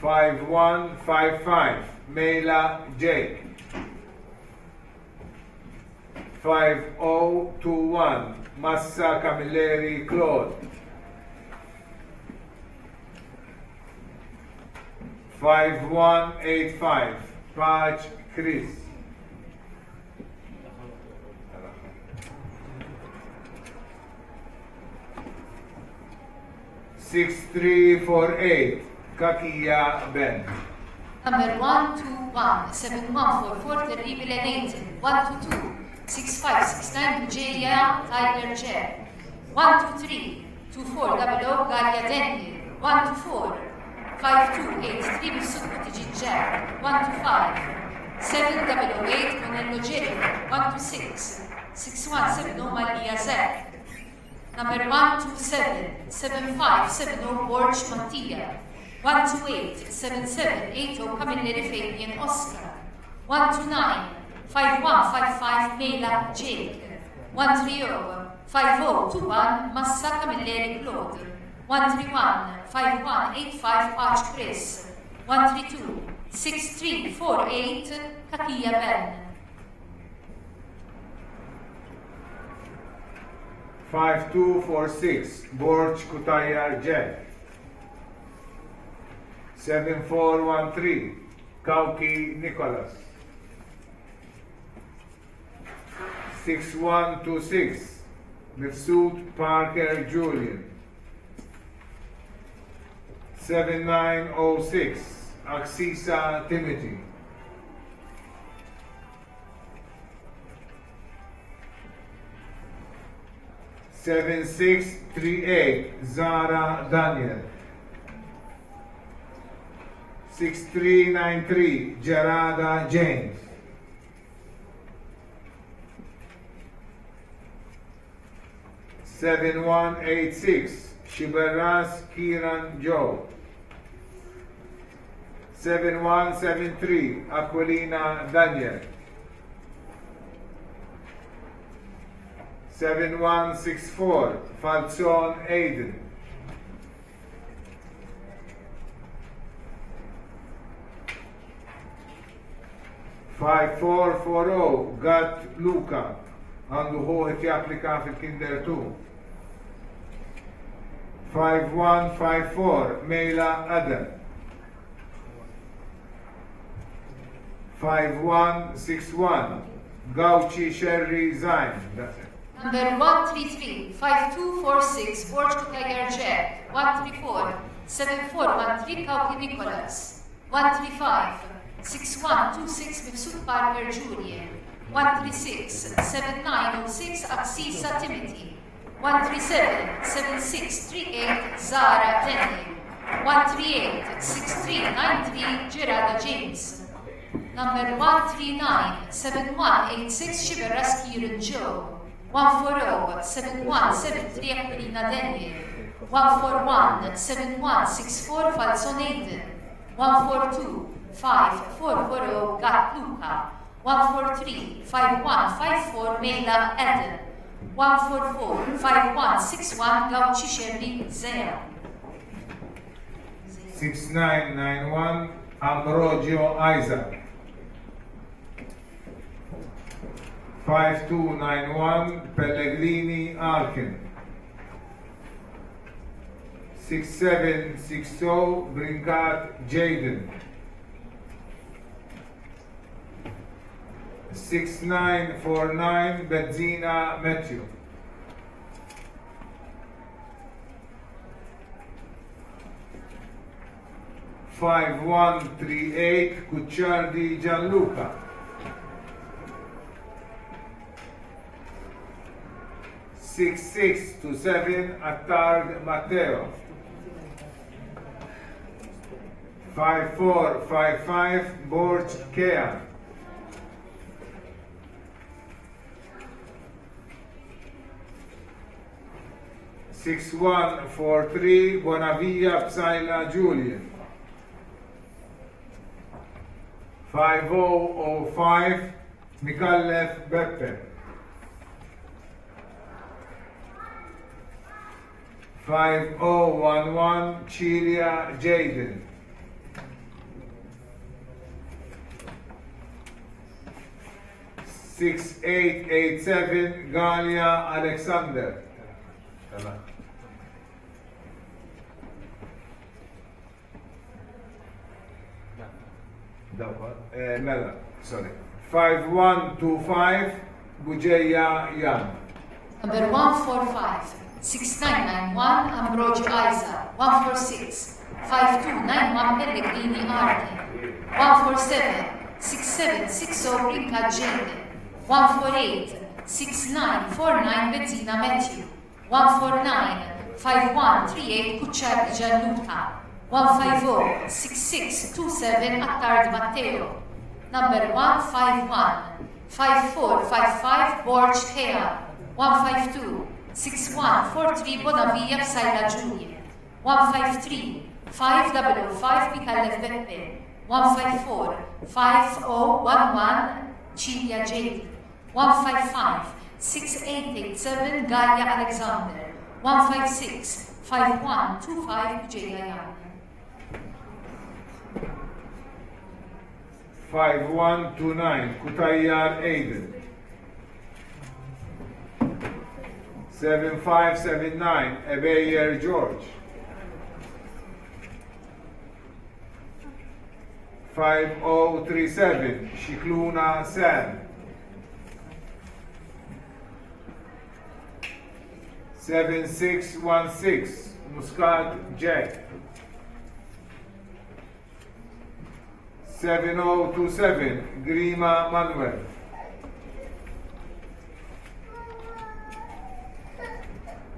5155 Mela Jake. 5021 Massa Camilleri Claude. 5185 Paj Chris. 6348 Kakia Ben. Number 121 7144 Terribile Nathan. 122 6569 Bujeya Tyler Jet. 123 2400 Galia Daniel. 124 5283 Mifsud Buttigieg Jack. 125 7008 Bonello Jeremy. 126 6170 Malia Zek. Number 127 7570 Borj Mattia. 128 7780 Camilleri Fabian Oscar. 129 5155 Mela Jake. 130 5021 Massa Camilleri Claude, 131 5185 Arch Chris, 132 6348 Kakia Ben. 5246 Borj Kutajar Jet. 7413 Kauki Nicholas. 6126 Mifsud Parker Julian. 7906 Aksisa Timothy. 7638 Zara Daniel. 6393 Gerada James. 7186 Shibaras Kiran Joe. 7173 Aquilina Daniel. 7164 Falzon Aiden. 5440 Gat Luca għandu ħuħet japplika fil-Kinder 2. 5154 Mejla Adam. 5161 Gauchi Sherry Zain. Number 133 5246 Borj Kutajar Jack, 134 7413 Kauki Nicholas, 135 6126 Mifsud Parker Julian, 136 7906 Aksisa Timothy, 137 7638 Zara Denny, 138 6393 Gerada James. Number 139 7186 Shibaras Kiran Joe, 140 7173 Aquilina Daniel, 141 7164 Falzon Aiden, 142 5440 Gat Luca, 143 5154 Mela Eden, 144 5161 Gauchi Sherry Zea. 6991 Ambrogio Isaac. 5291 Pellegrini Arkin. 6760 Brinkat Jaden. 6949 Benzina Matthew. 5138 Cucciardi Gianluca. 6627 Attard Matteo. 5455 Borj Kea. 6143 Bonavia Psaila Julian. 5005 Mikallef Beppe. 5011 Chilia Jaden. 6887 Galia Alexander. Mela, sorry. 5125 Bujeya Yan. Number 145 6991 Ambrogio Isa, 146 5291 Pellegrini Arden, 147 6760 Brinka Jaden, 148 6949 Benzina Matthew, 149 5138 Cucciardi Gianluca, 150 6627 Attard Matteo. Number 151 5455 Borj Kea, 152 6143 Bonavia Psaila Julian, 153 5005 Mikallef Beppe, 154 5011 Cilia Jade, 155 6887 Gallia Alexander, 156 5125 Ġejja. 5129 Kutajjar Aiden. 7579 Ebeyer George. 5037 Shikluna Sam. 7616 Muscat Jack. 7027 Grima Manuel.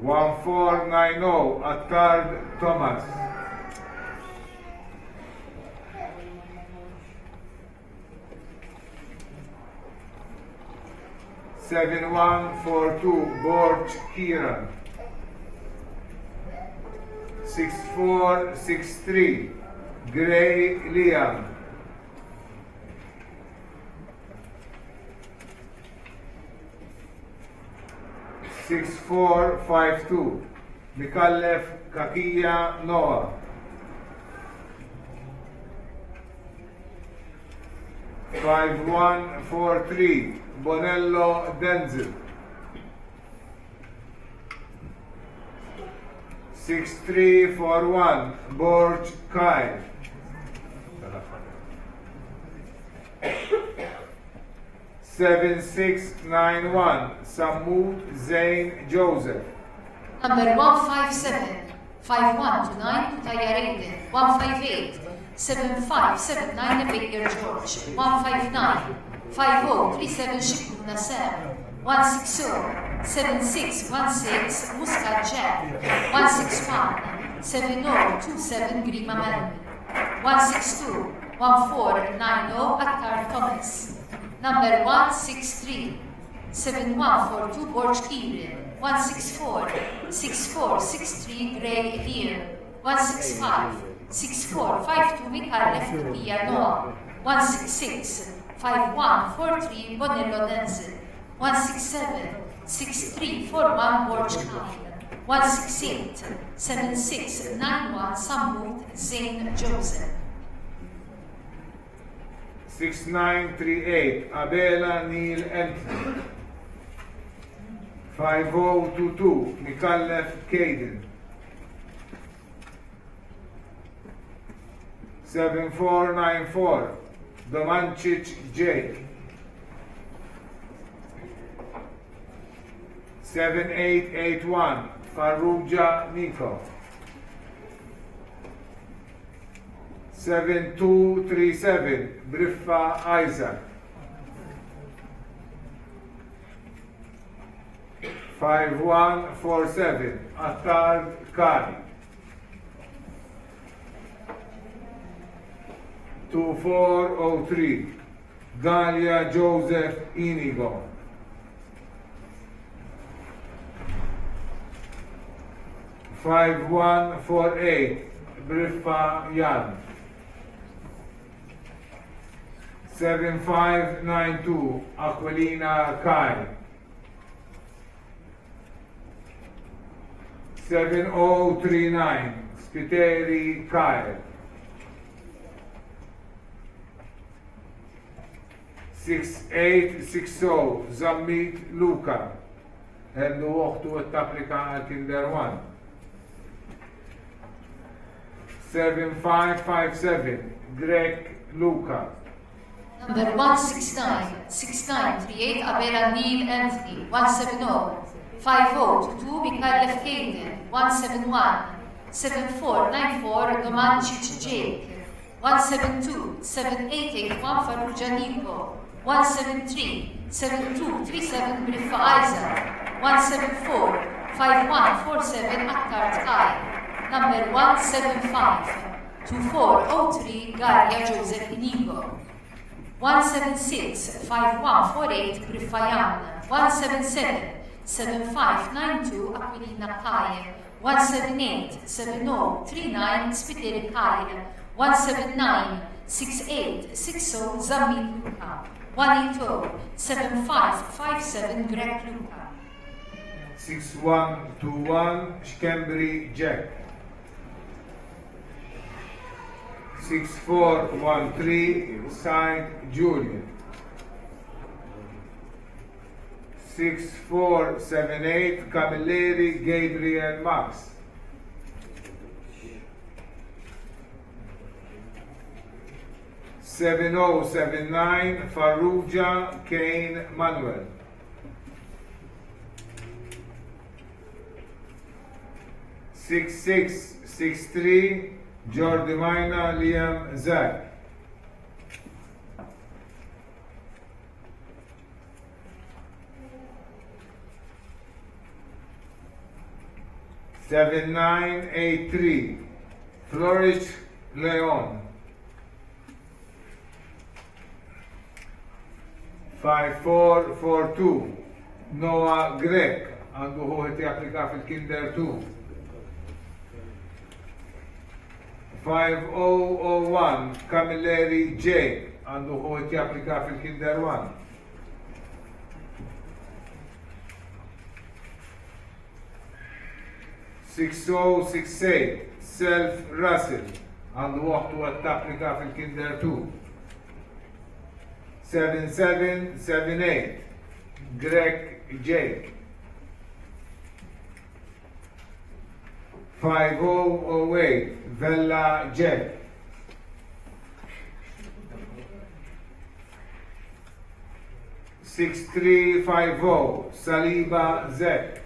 1490 Attard Thomas. 7142 Borch Kieran. 6463 Gray Liam. 6452 Mikallef Kakija Noah. 5143 Bonello Denzel. 6341 Borj Kai. 7691 Samud Zain Joseph. Number 157 5129 Tayyarede, 158 7579 Baker George, 159 5037 Shikluna Sam, 160 7616 Muscat Jack, 161 7027 Grima Manuel, 162 1490 Attar Thomas. Number 163 7142 Borj Kieran, 164 6463 Gray Year, 165 6452 Mikallef Kakija Noah, 166 5143 Bonello Denzel, 167 6341 Borj Kai, 168 7691 Samud Zain Joseph. 6938 Abela Neil Anthony. 5022 Mikallef Caden. 7494 Domancic Jake. 7881 Farrugia Nico. 7237 Briffa Isaac. 5147 Attard Kai. 2403 Galia Joseph Inigo. 5148 Briffa Yan. 7592 Aquilina Kai. 7039 Spiteri Kyle. 6860 Zammit Luca. Għendu uħtu t-applika għal-Kinder 1. 7557 Greg Luca. Number 169 6938 Abela Neil Anthony, 170 5022 Mikallef Caden, 171 7494 Domancic Jake, 172 7881 Farrugia Nico, 173 7237 Briffa Isaac, 174 5147 Attar Kai. Number 175 2403 Galia Joseph Inigo, 176 5148 Briffayan, 177 7592 Aquilina Kai, 178 7039 Spiteri Kai, 179 6860 Zammit Luca, 180 7557 Greg Luca. 6121 Schembri Jack. 6413 Saint Julian. 6478 Camilleri Gabriel Max. 7079 Farrugia Kane Manuel. 6663 Jordi Maina Liam Zach. 7983 Flourish Leon. 5442 Noah Grek għandu ħuħet japplika fil-Kinder 2. 5001 Camilleri Jake għandu ħuħet japplika fil-Kinder 1. 6068 Self Russell għandu waqtu għat tapplika fil-Kinder 2. 7778 Greg Jake. 5008 Vella Jack. 6350 Saliba Zek.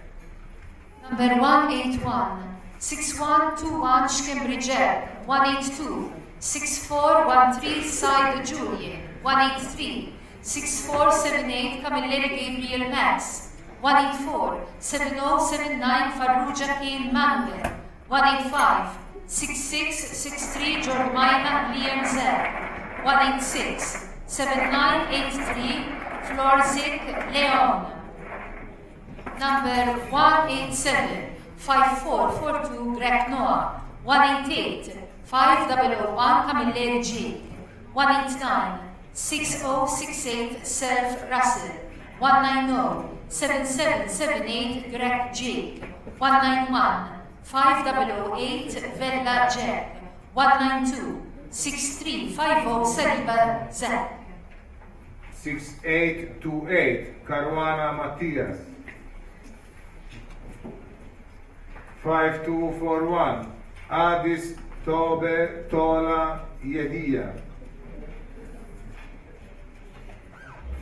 Number 181 6121 Schembri Jack. 182 6413 Said Julian. 183 6478 Camilleri Gabriel Max. 184 7079 Farrugia Kane Manuel. 185 6663 Jormaina Liam Zek. 186 7983 Florzik Leon. Number 187 5442 Greg Noah. 188 5001 Camilleri G. 189 6068 Self Russell. 190 7778 Greg G. 191 5008 Vella Jack. 192 6350 Saliba Zek. 6828 Caruana Matias. 5241 Adis Tobe Tola Yedia.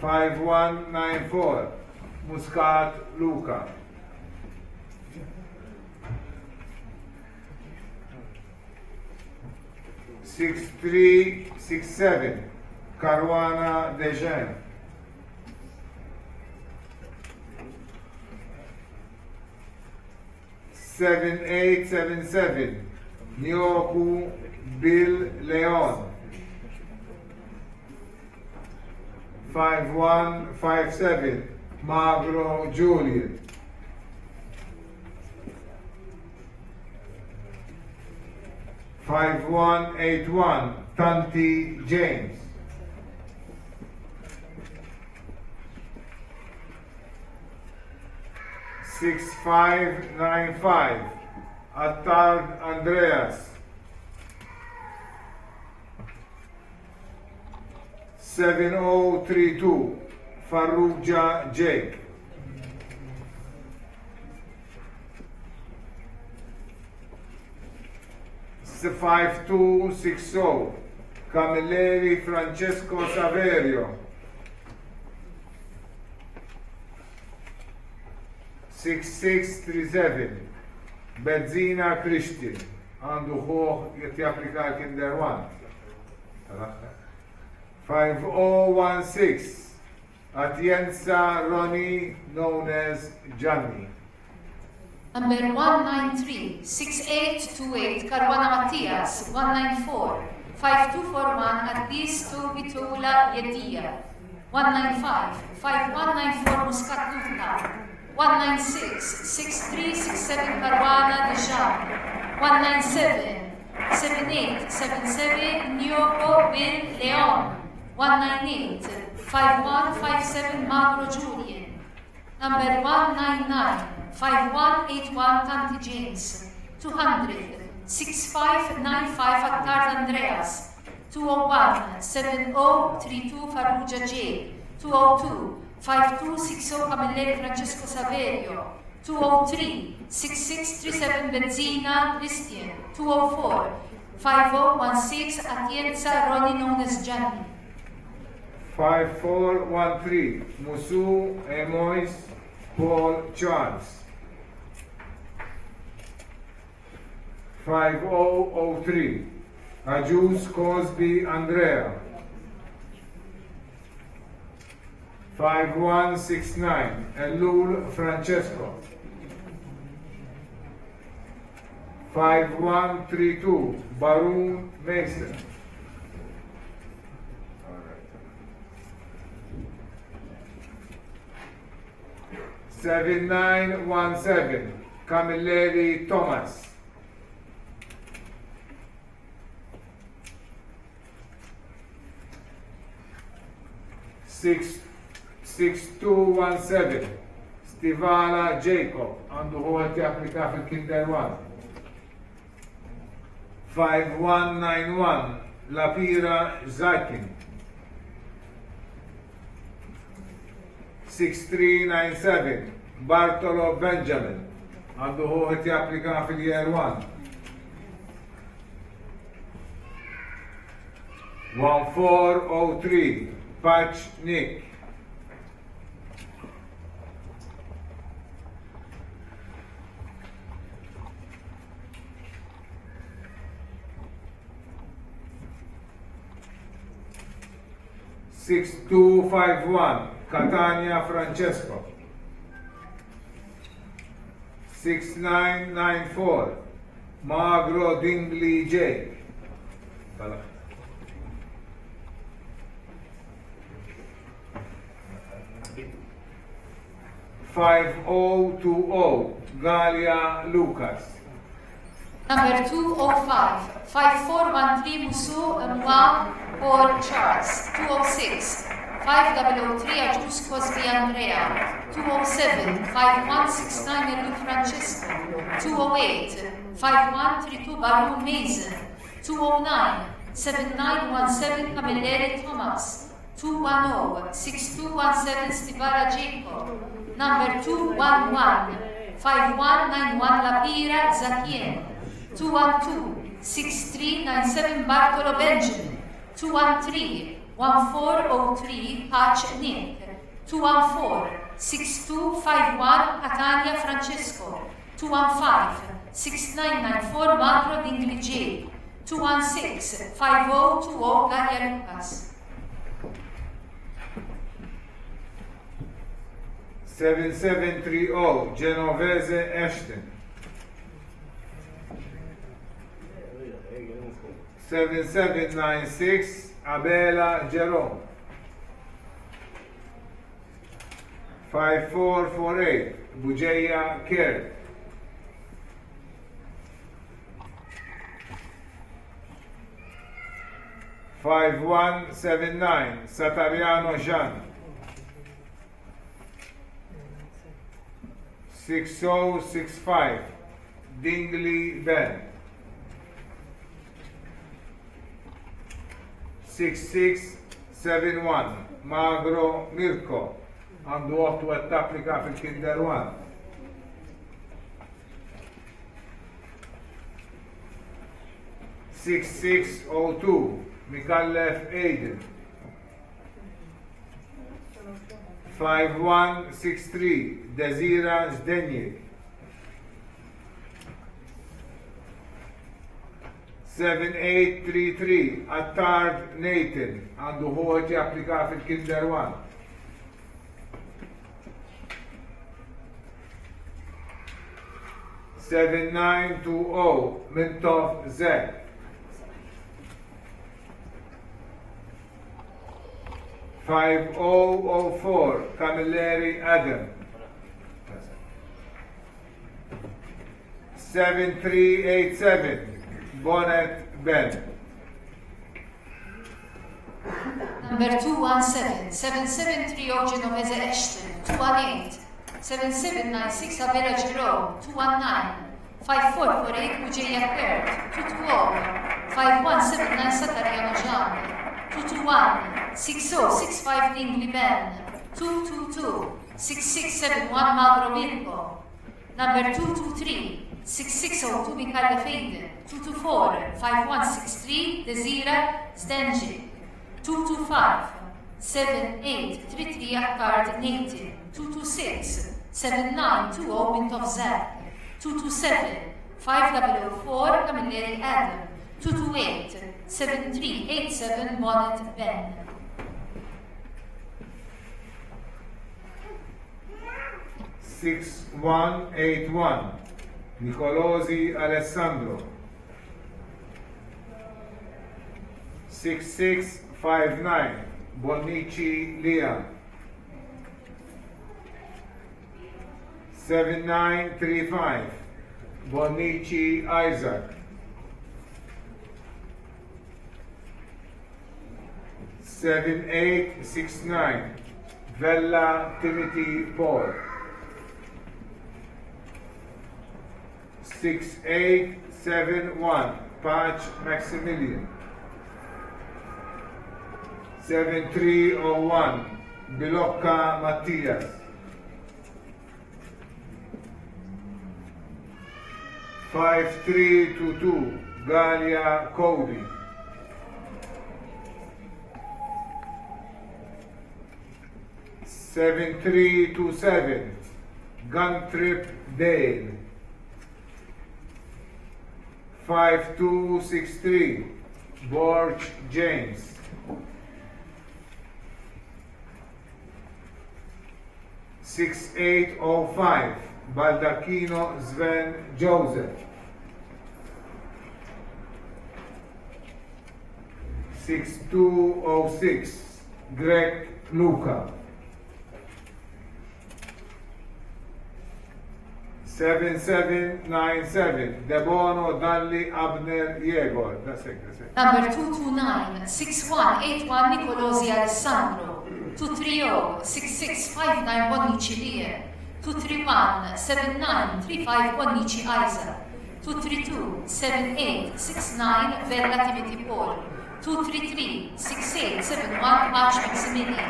5194 Muscat Luca. 6367 Caruana Dejean. 7877 Nyoku Bill Leon. 5157 Magro Julian. 5181 Tanti James. 6595 Attard Andreas. 7032 Farrugia Jake. 5260 Camilleri Francesco Saverio. 6637 Bezzina Christian għandu ħuħ jittjapplika Kinder 1. 5016 Atienza Ronnie known as Gianni. Number 193 6828 Caruana Mattias. 194 5241 Addis Tobitula Yedia. 195 5194 Muscat Luca. 196 6367 Caruana Dejan. 197 7877 Nyoko Bin Leon. 198 5157 Magro Julian. Number 199 5181 Tanti James. 200 6595 Attard Andreas. 201 7032 Farrugia J. 202 5260 Camilleri Francesco Saverio. 203 6637 Benzina Christian. 204 5016 Atienza Ronnie known as Gianni. 5413 Musu Emois Paul Charles. 5003 Ajus Cosby Andrea. 5169 Elul Francesco. 5132 Baroon Mason. 7917 Camilleri Thomas. 6217 Stivala Jacob għandu huwa japplika fil-Kinder 1. 5191 Lapira Zakin. 6397 Bartolo Benjamin għandu huwa japplika fil-Year 1. 1403 Patch Nick. 6251 Catania Francesco. 6994 Magro Dingley J. 5020 Galia Lucas. Number 205 5413 Musu Mwa Paul Charles. 206 5003 Ajus Cosby Andrea. 207 5169 Elu Francesco. 208 5132 Baron Mason. 209 7917 Camilleri Thomas. 210 6217 Stivara Jacob. Number 211 5191 Lapira Zakien. 212 6397 Bartolo Benjamin. 213 1403 Patch Nick. 214 6251 Catania Francesco. 215 6994 Macro Dingley J. 216 5020 Galia Lucas. 7730 Genovese Ashton. 7796 Abela Jerome. 5448 Bujeya Kerr. 5179 Satariano Jean. 6065 Dingley Ben. 6671 Magro Mirko għandu għottu għed tapplika fil-Kinder 1. 6602 Mikallef Aiden. 5163 Desira Zdenjik. 7833 Attard Nathan għandu ħuħet japplika fil-Kinder 1. 7920 Mintof Zek. 5004 Camilleri Adam. 7387 Bonnet Ben. Number 217, 7730 Genovese Ashton, 218, 7796 Abela Giro, 219, 5448 Bujeya Kurt, 220, 5179 Satariano Gianni, 221, 6065 Dingley Ben, 222, 6671 Magro Mirko, number 223, 6602 Mikhail Feiden, 224, 5163 Desira Stenji, 225, 7833 Akkard Native, 226, 7920 Bintov Zek, 227, 5004 Camilleri Adam, 228, 7387 Bonnet Ben. Six one 81 Nicolosi Alessandro. 6659 Bonnici Liam. 7935 Bonnici Isaac. 7869 Vella Timothy Paul. 6871 Patch Maximilian. 7301 Bilocca Mattias. 5322 Galia Cody. 7327 Guntrip Dale. 5263 Borch James. 6805 Baldacchino Sven Joseph. 6206 Greg Luca. 7797 Debono Dalli Abner Yegor. That's it. Number 229, 6181 Nicolosi Alessandro, 230, 6659 Bonnici Lier, 231, 7935 Bonnici Isaac, 232, 7869 Vella Timothy Paul, 233, 6871 March Maximilian,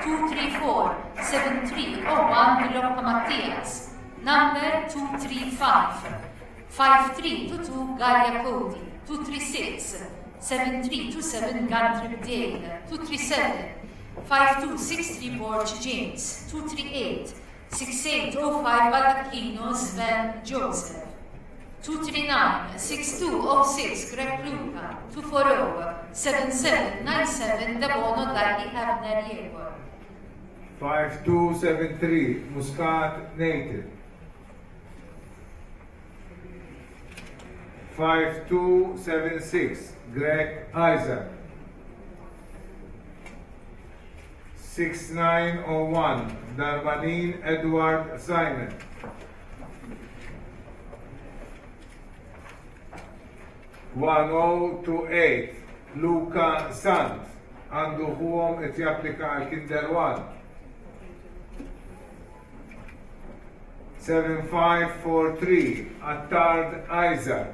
234, 7301 Bilocca Mattias, number 235, 5322 Galia Cody, 236, 7327 Guntrip Dale, 237, 5263 Borch James, 238, 6805 Baldacchino Sven Joseph, 239, 6206 Greg Luca, 240, 7797 Debono Dalli Abner Yegor. 5273 Muscat Native. 5276 Greg Isaac. 6901 Darmanin Edward Simon. 1028 Luca Sant għandu huwom qed japplika għal Kinder 1. 7543 Attard Isaac.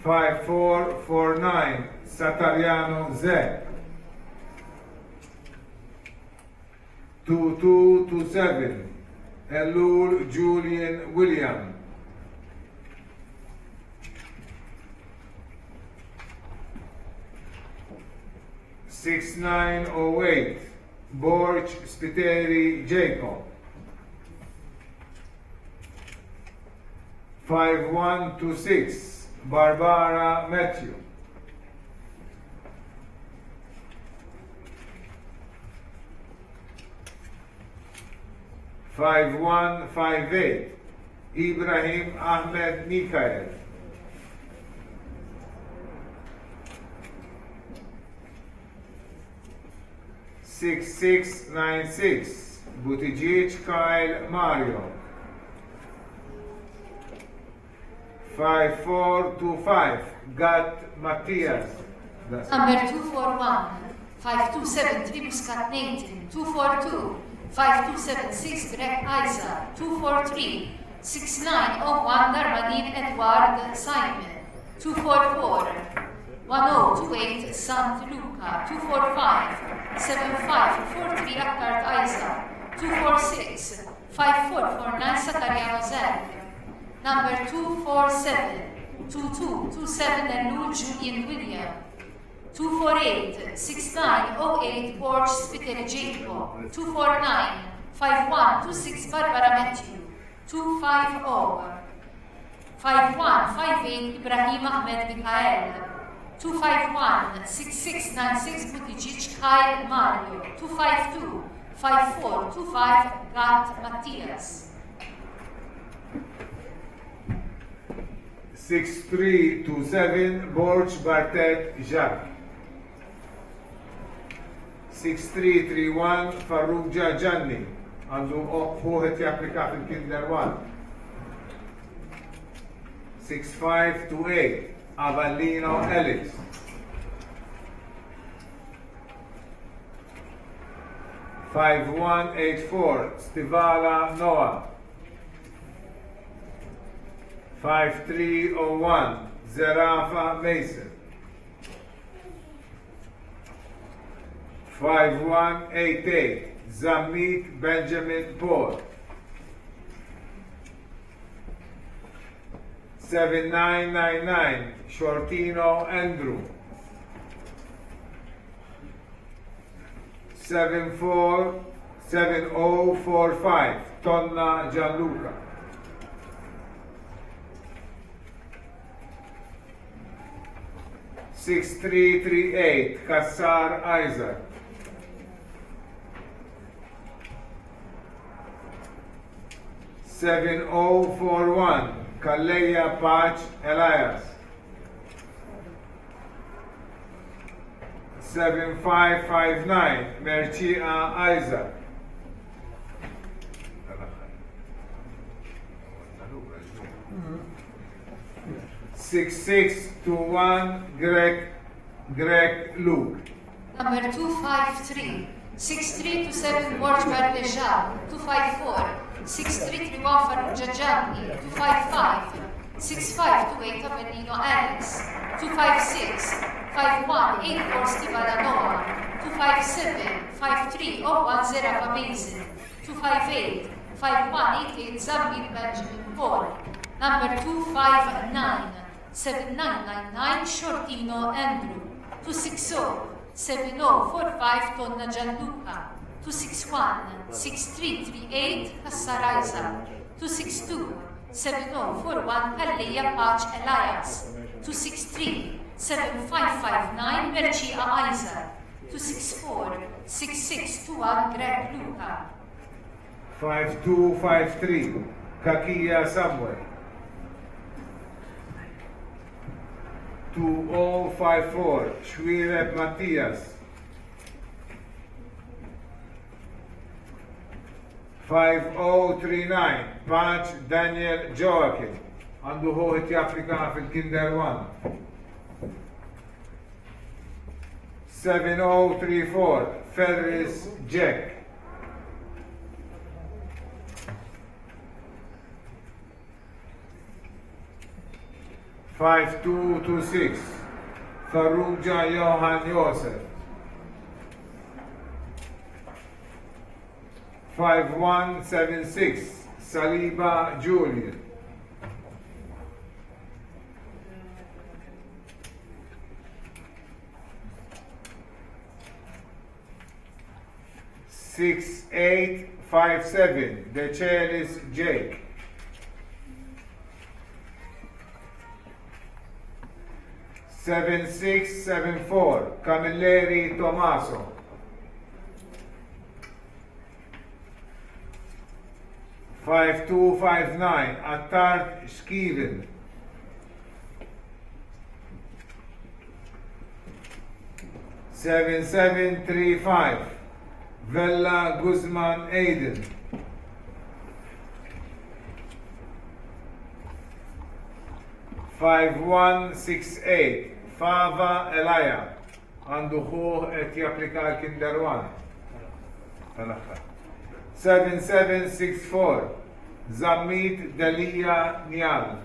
5449 Satariano Zek. 2227 Elul Julian William. 6908 Borch Spiteri Jacob. 5126 Barbara Matthew. 5158 Ibrahim Ahmed Mikael. 6696 Buttigieg Kyle Mario. 5425, Gat Matthias. Number 241, 5273 Muscat Nathan, 242, 5276 Greg Isa, 243, 6901 Darmanin Edward Simon, 244, 1028 Sant Luca, 245, 7543 Akkart Isa, 246, 5449 Sakariano Zed, number 247, 2227 Elul Julian William, 248 6908 Borge Spitter Jacob, 249 5126 Barbara Matthew, 250 5158 Ibrahim Ahmed Mikhael, 251 6696 Buttigieg Kyle Mario, 252 5425 Gat Matthias. 6327 Borge Bartet Jacques. 6331 Farrugia Gianni, għandu uħet japplika fil-Kinder 1. 6528 Avellino Alex. 5184 Stivala Noah. 5301 Zerafa Mason. 5188 Zamik Benjamin Paul. 7999 Shortino Andrew. 7045 Tonna Gianluca. 6338 Kassar Isaac. 7041 Kalleya Pach Elias. 7559 Merchia Isaac. 6621 Greg Luke. Number 253 6327 Borge Bardeja, 254 6331 Farrugia Gianni, 255 6528 Avellino Alex, 256 5184 Stivala Noah, 257 5301 Zerafa Mason, 258 5188 Zamir Benjamin Paul, number 259 7999 Shortino Andrew, 260 7045 Tonna Gianluca, 261 6338 Kassaraiza, 262 7041 Kalleya Pach Elias, 263 7559 Merchia Isa, 264 6621 Greg Luca. 5253 Kakia Samuel. 2054 Shwireb Matthias. 5039 Pach Daniel Joachim, għandu ħuħit japplika fil-Kinder 1. 7034 Ferris Jack. 5226 Farrugia Johan Josef. 5176 Saliba Julian. 6857 DeCelis Jake. 7674 Camilleri Tommaso. 5259 Attard Skiven. 7735 Vella Guzman Aiden. 5168 Fava Elaja għandu ħuħ qed japplika l-Kinder 1. 7764 Zammit Delija Njal.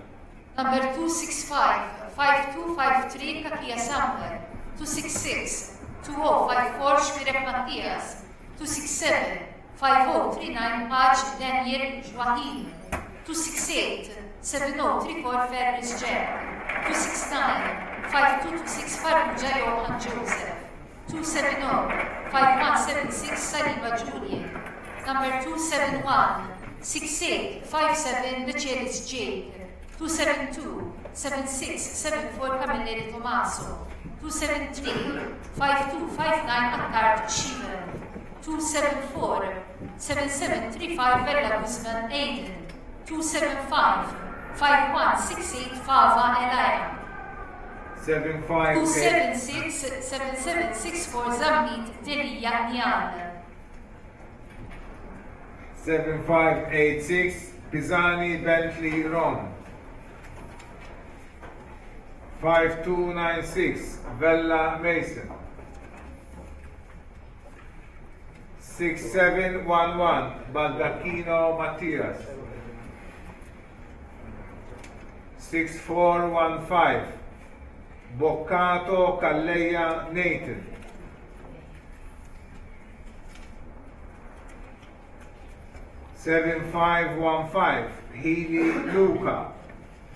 Number 265, 5253 Kakija Samuel. 266, 2054 Shmirek Mattias. 267, 5039 Paċ Dħul Skejjel. 268, 7034 Ferris Jem. 269, 5226 Farrugia Johan Joseph. 270, 5176 Saliba Julian. Number 271, 6857 Mercedes Jake. 272, 7674 Camilleri Tomaso. 273, 5259 Akkard Shiver. 274, 7735 Bella Guzman Aiden. 275, 5168 Fava Elaja. 276, 7764 Zammit Delija Njan. 7586 Pisani Bentley Ron. 5296 Vella Mason. 6711 Baldacchino Mattias. 6415 Boccato Calleja Nathan. 7515 Healy Luca.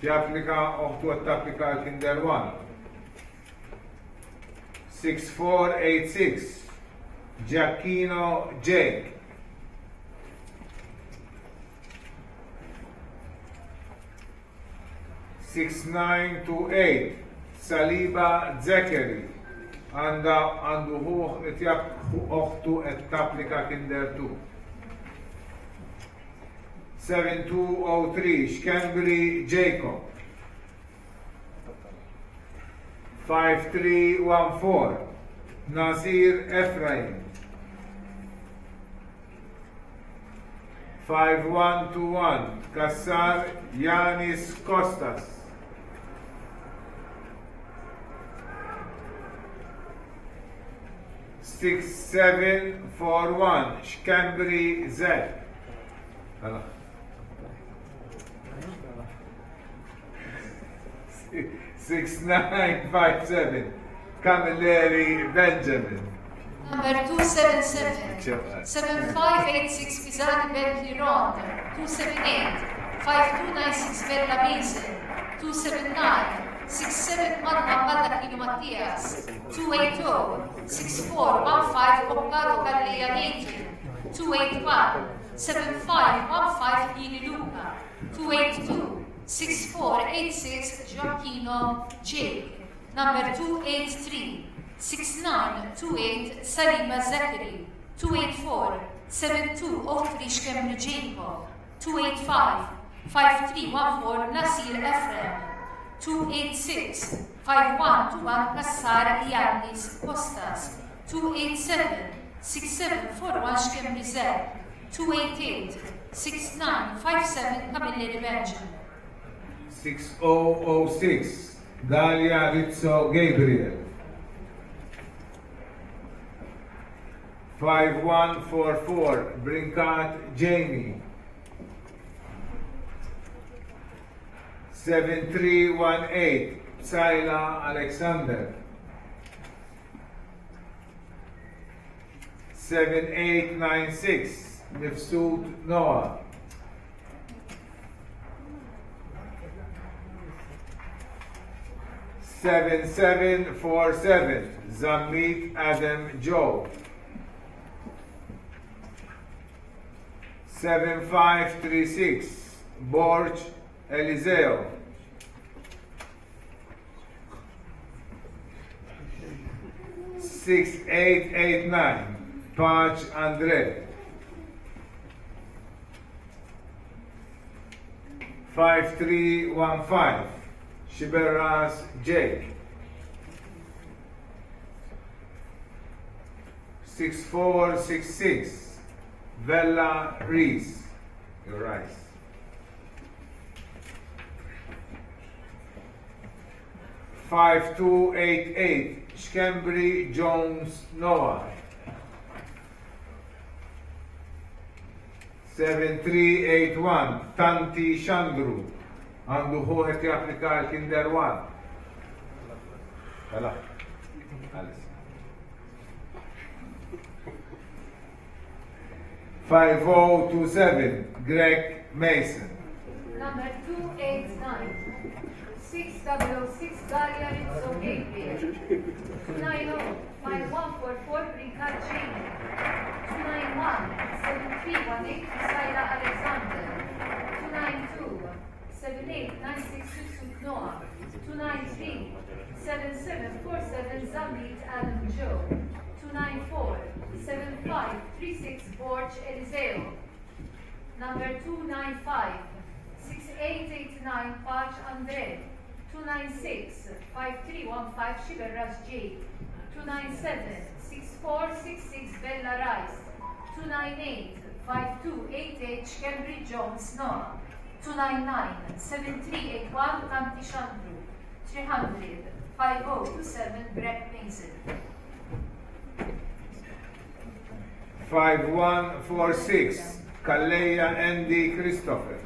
Japplika uħtu għat-tapplika l-Kinder 1. 6486 Giacchino Jake. 6928 Saliba Zekeri. Għandu ħuħ uħtu għat-tapplika Kinder 2. 7203 Shkembri Jacob. 5314 Nasir Ephraim. 5121 Kassar Yanis Kostas. 6741 Shkembri Zed. 6957 Camilleri Benjamin. Number 277, 7586 Pisani Bentley Ron. 278, 5296 Bella Mason. 279, 671 Baldacchino Mattias. 280, 6415 Boccaro Calleja Nathan. 281, 7515 Healy Luca. 282, 6486 Gioacchino Jake. Number 283, 6928 Salima Zakari. 284, 7203 Shkembri Jacob. 285, 5314 Nasir Ephraim. 286, 5121 Kassar Yannis Kostas. 287, 6741 Shkembri Zed. 288, 6957 Camilleri Benjamin. 6006 Dalia Rizzo Gabriel. 5144 Brinkat Jamie. 7318 Saila Alexander. 7896 Mifsud Noah. 7747 Zammit Adam Joe. 7536 Borj Eliseo. 6889 Pac Andre. 5315 Shiberas Jake. 6466 Vella Reese. You're right. 5288 Skembri Jones Noah. 7381 Tanti Xandru għandu ħuħet japplika l-Kinder 1. Għala. 5027 Greg Mason. Number 289. 6006 Dalia Rizzo Gabriel. 290 5144 Ricard Jamie. 291 7318 Saira Alexander. 292 78966 Noah. 293 7747 Zamit Adam Joe. 294 7536 Borge Eliseo. Number 295 6889 Pach Andre. 296 5315 Shiberras J. 297 6466 Bella Rice. 298 5288 Cambridge Jones Noah. 299 7381 Tanti Chandru. 300 5027 Greg Mason. 5146 Kalleja Andy Christopher.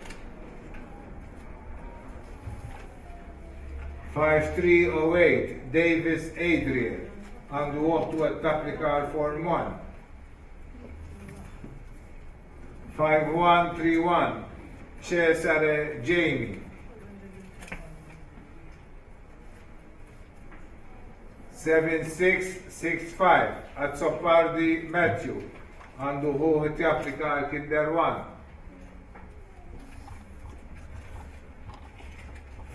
5308 Davis Adrian għandu waqtu għat-tapplika Form 1. 5131 Cesare Jamie. 7665 Azzopardi Matthew għandu ħuħet japplika l-Kinder 1.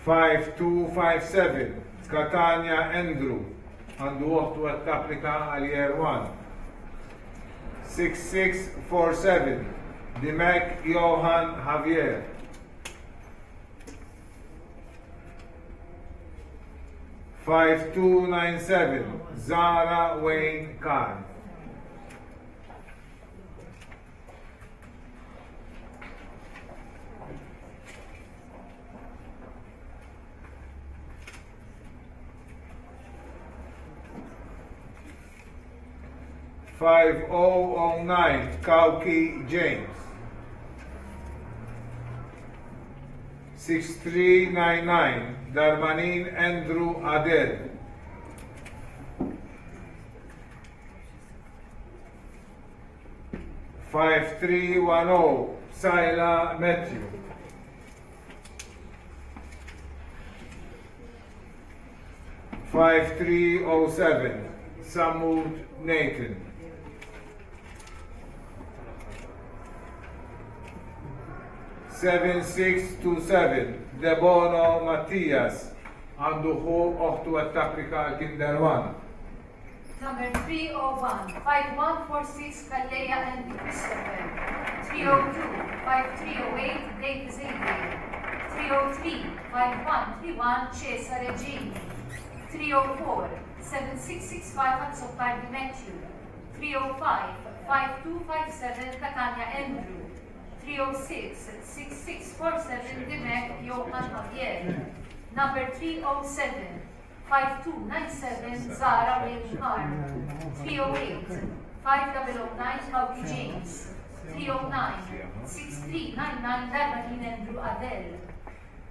5257 Catania Andrew għandu waqtu għat-tapplika għal-Year 1. 6647 Dimek Johan Javier. 5297 Zara Wayne Khan. 5009 Kauki James. 6399 Darmanin Andrew Adel. 5310 Saila Matthew. 5307 Samud Nathan. 7627 Debono Mattias għandu ħu oħtu għat-tapplika Kinder 1. Number 301 5146 Kalleja and Christopher. 302 5308 Davis Adrian. 303 5131 Cesare Jamie. 304 7665 Azzopardi Matthew. 305 5257 Catania Andrew. 306 6647 Dimek Johan Javier. Number 307 5297 Zara Wilkar. 308 5009 Kauki James. 309 6399 Darmanin Andrew Adel.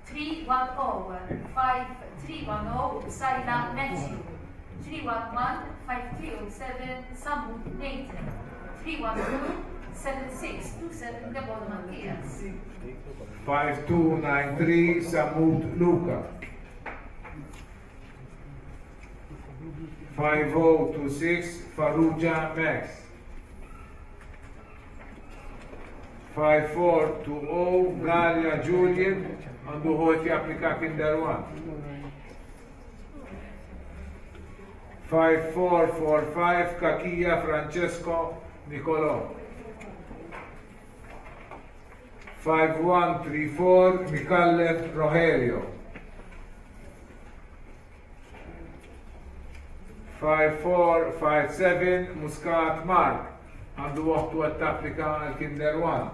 310 5310 Saila Matthew. 311 5307 Samud Nathan. 312 7627 Debon Matthias. 5293 Samud Luca. 5026 Faruja Max. 5420 Galia Julian għandu ħoti applika Kinder 1. 5445 Kakija Francesco Nicolò. 5134 Micallef Rogelio. 5457 Muscat Mark għandu waqtu għat-tapplika għal-Kinder 1.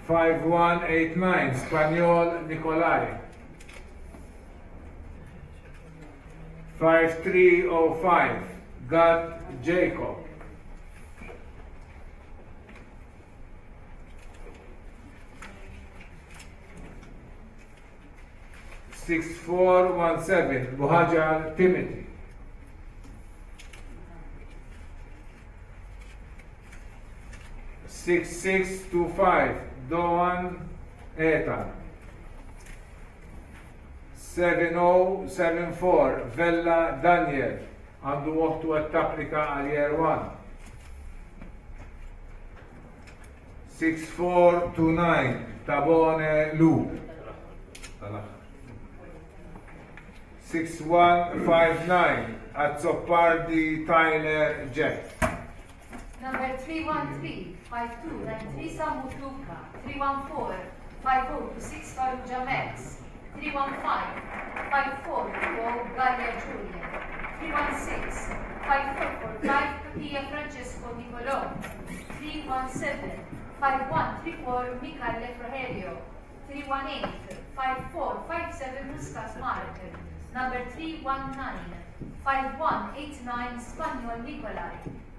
5189 Spanjol Nikolaj. 5305, Gad Jacob. 6417, Buhajar Timothy. 6625, Doan Ethan. 7074, Vella Daniel, għandu waqtu għat tapplika għal Year 1. 6429, Tabone Lu. 6159, Azzopardi Tyler Jack. Number 313, 5293, Samu Luca. 314, 5026, Faruja Max. 315, 5420, Galia Julia. 316, 5445, Pia Francesco Nicolo. 317, 5134, Michele Frohelio. 318, 5457, Mustas Mark. Number 319, 5189, Spaniel Nicolai.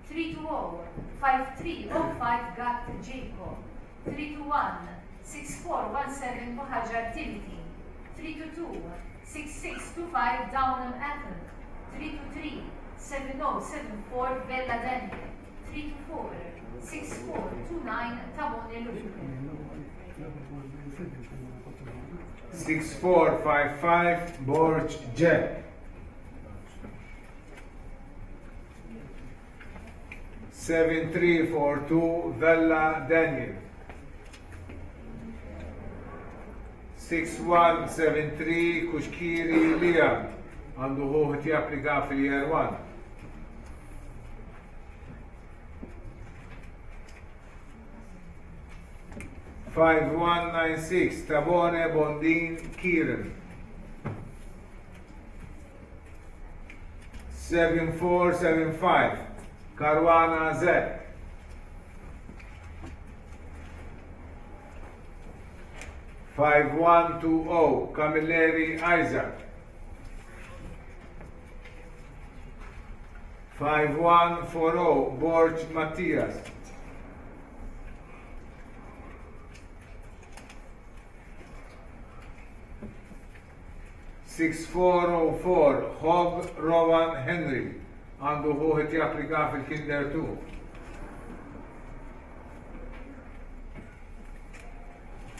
320, 5305, Gat Jacob. 321, 6417, Buhajar Timothy. 322, 6625, Downham Athen. 323, 7074, Bella Daniel. 324, 6429, Tabone Luke. 6455, Borch Jack. 7342, Vella Daniel. 6173, Kushkiri Liam, għandu ħuħt japplika fil-Year 1. 5196, Tabone Bondin Kieran. 7475, Caruana Zek. 5120, Camilleri Isaac. 5140, Borch Matthias. 6404, Hog Rowan Henry, għandu ħuħet japplika fil-Kinder 2.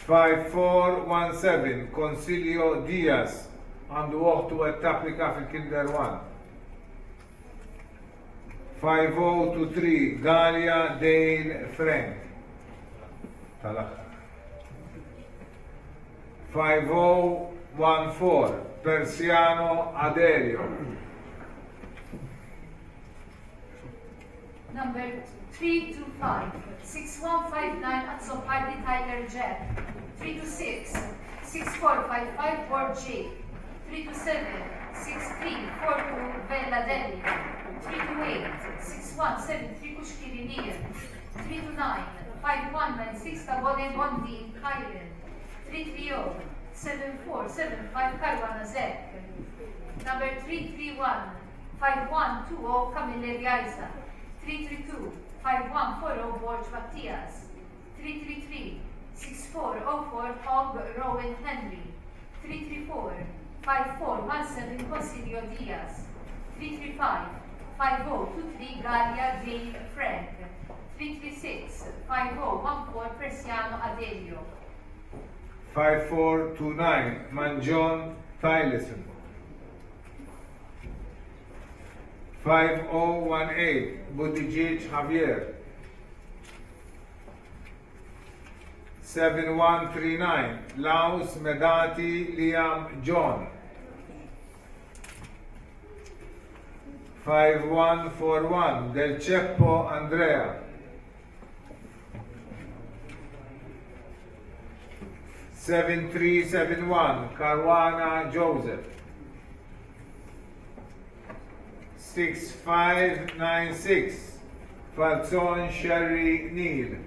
5417, Consilio Diaz, għandu uħtu għet tapplika fil-Kinder 1. 5023, Galia Dale Frank. 5014, Persiano Adelio. Number 325, 6159, Azzopardi Tyler Jeff. 326, 6455, Borgi. 327, 6342, Bella Deli. 328, 6173, Kushkiri. 329, 5196, Tabone Bondi, Kairin. 330, 7475, Caruana Zek. Number 331, 5120, Camille Gaisa. 332, 5140, Borge Matthias. 333, 6404, Hog Rowan Henry. 334, 5417, Consilio Diaz. 335, 5023, Galia Dale Frank. 336, 5014, Persiano Adelio. 5429, Manjon Tylison. 5018, Buttigieg Javier. 7139, Laus Medati Liam John. 5141, Del Ceppo Andrea. 7371, Caruana Joseph. 6596, Falzon Sherry Neal.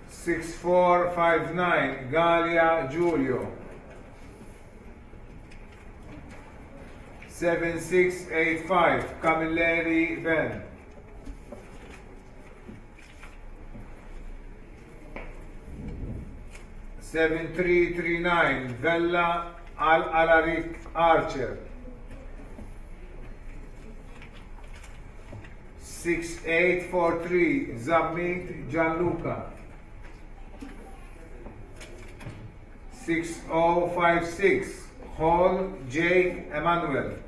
6459, Galia Giulio. 7685 Camilleri Ben. 7339 Vella Al-Alarik Archer. 6843 Zammit Gianluca. 6056 Hall Jake Emmanuel.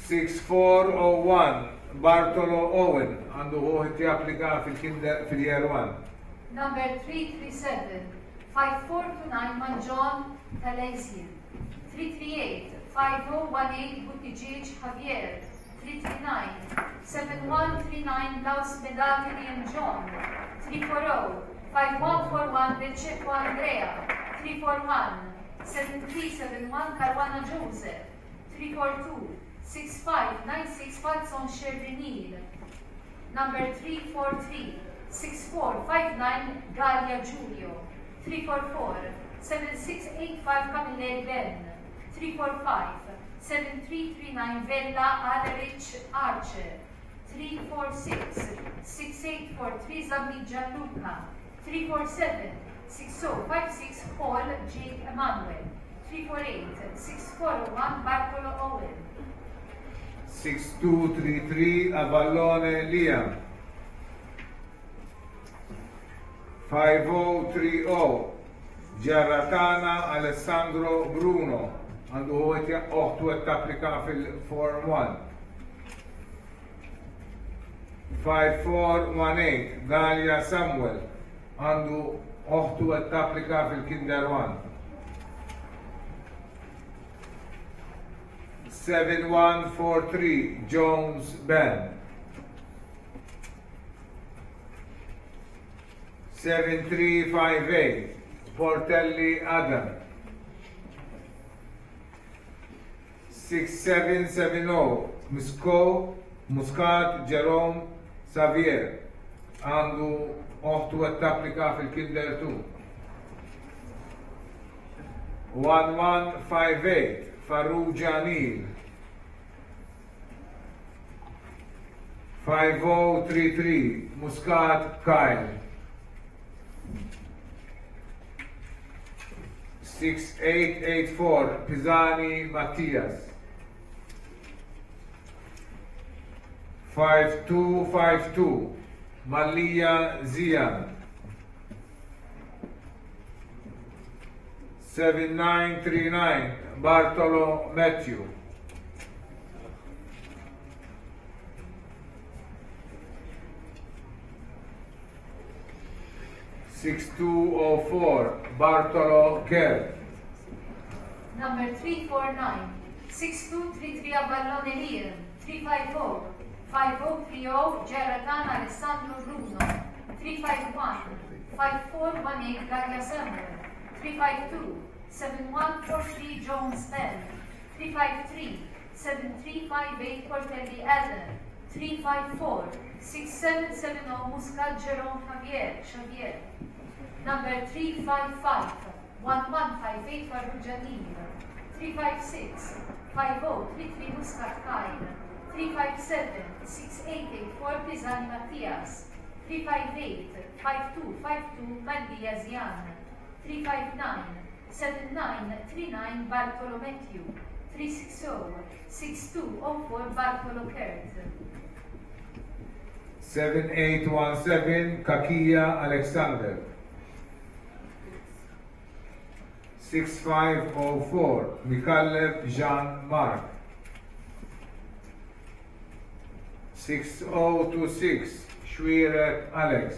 6401 Bartolo Owen għandu ħuħet japplika fil-Year 1. Number 337 5429 man John tal-Year. 338 5018 Buttigieg Javier. 339 7139 Laus Medagli and John. 340 5141 Belceco Andrea. 341 7371 Caruana Joseph. 342 6596 Falson Shervinil. Number 343 6459 Galia Giulio. 344 7685 Camille Ben. 345 7339 Vella Aderich Archer. 346 6843 Zammi Gianluca. 347 6056 Paul J. Emmanuel. 348 6401 Bartolo Owen. 6233 Avallone Liam. 5030 Giarratana Alessandro Bruno għandu uħtu applika fil-Form 1. 5418 Dalia Samuel għandu uħtu applika fil-Kinder 1. 7143 Jones Ben. 7358 Portelli Adam. 6770 Muscat Jerome Xavier għandu uħtu applika fil-Kinder 2. 1158 Farrugia Neal. 5033 Muscat Kyle. 6884 Pisani Mattias. 5252 Malia Zian. 7939 Bartolo Matthew. 6204 Bartolo Kerr. Number 349 6233 Avallone Liam. 350 5030 Geratan Alessandro Bruno. 351 5418 Daria Samuel. 352 7143 Jones Ben. 353 7358 Portelli Allen. 354 6770 Muscat Jerome Xavier. Number 355 1158 Farrugianino. 356 5033 Muscat Kyle. 357 6884 Pisani Mattias. 358 5252 Mandia Zian. 359 7939 Bartolo Matthew. 360 6204 Bartolo Kurt. 7817 Kakia Alexander. 6504 Mikhail Jean-Marc. 6026 Shwiret Alex.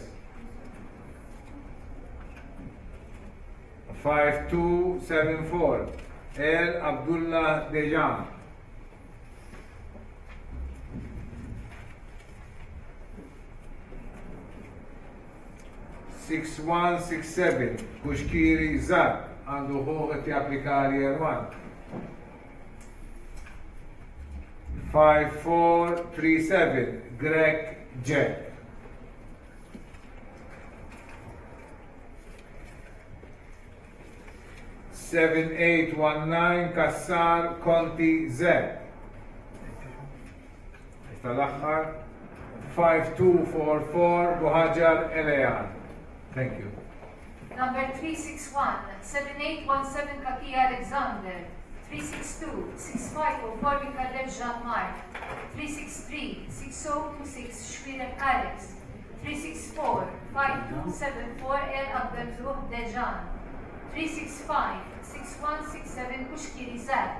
5274 El Abdullah Dejan. 6167 Kushkiri Zak għandu ħuħet japplika Year 1. 5437 Greg Jack. 7819 Kassar Konti Z. Tal-aħħar 5244 Buħaġar Elejan. Thank you. Number 361, 7817 Kaki Alexander. 362-6504 Mikallem Jean-Marc. 363-6026 Shwirek Alex. 364-5274 El Abdelruh Dejan. 365-6167 Kushkiri Zad.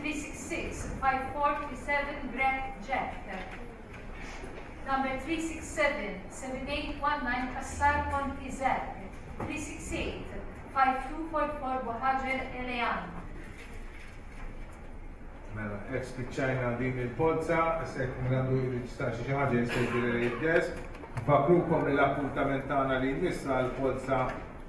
366-5437 Greg Jack. Number 367-7819 Kassar Konti Zad. 368-5244 Buħaġer Elejan. Mela, spiċċajna din il-Polza, sekk għandu jirreġistra xi ħaġa jistgħu jiddes. Fakrukom li l-appuntament tagħna li jmissa l-Polza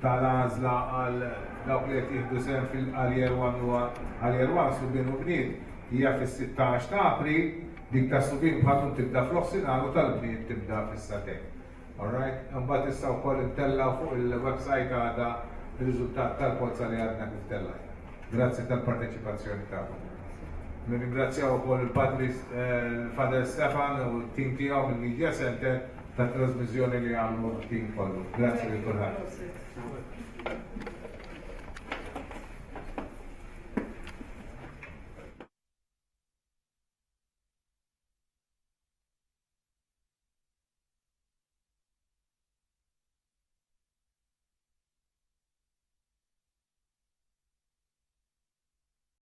tal-għażla għal dawk li qed jieħdu sehem fil-Year 1 Subien u Bniet hija fis-16 ta' April, dik ta' Subien bħalhom tibda fl-offsinar u tal-Bniet tibda fis-satejn. Alright, imbagħad issa wkoll intellaw fuq il-website għadha ir-riżultat tal-Polza li għadna kif tellaj. Grazzi tal-parteċipazzjoni tagħkom. Nirringrazzjaw ukoll il-Padri Fader Stefan u t-tim tiegħu mill-Media Center tat-trasmiżjoni li għamlu t-tim kollu. Grazzi lil kulħadd.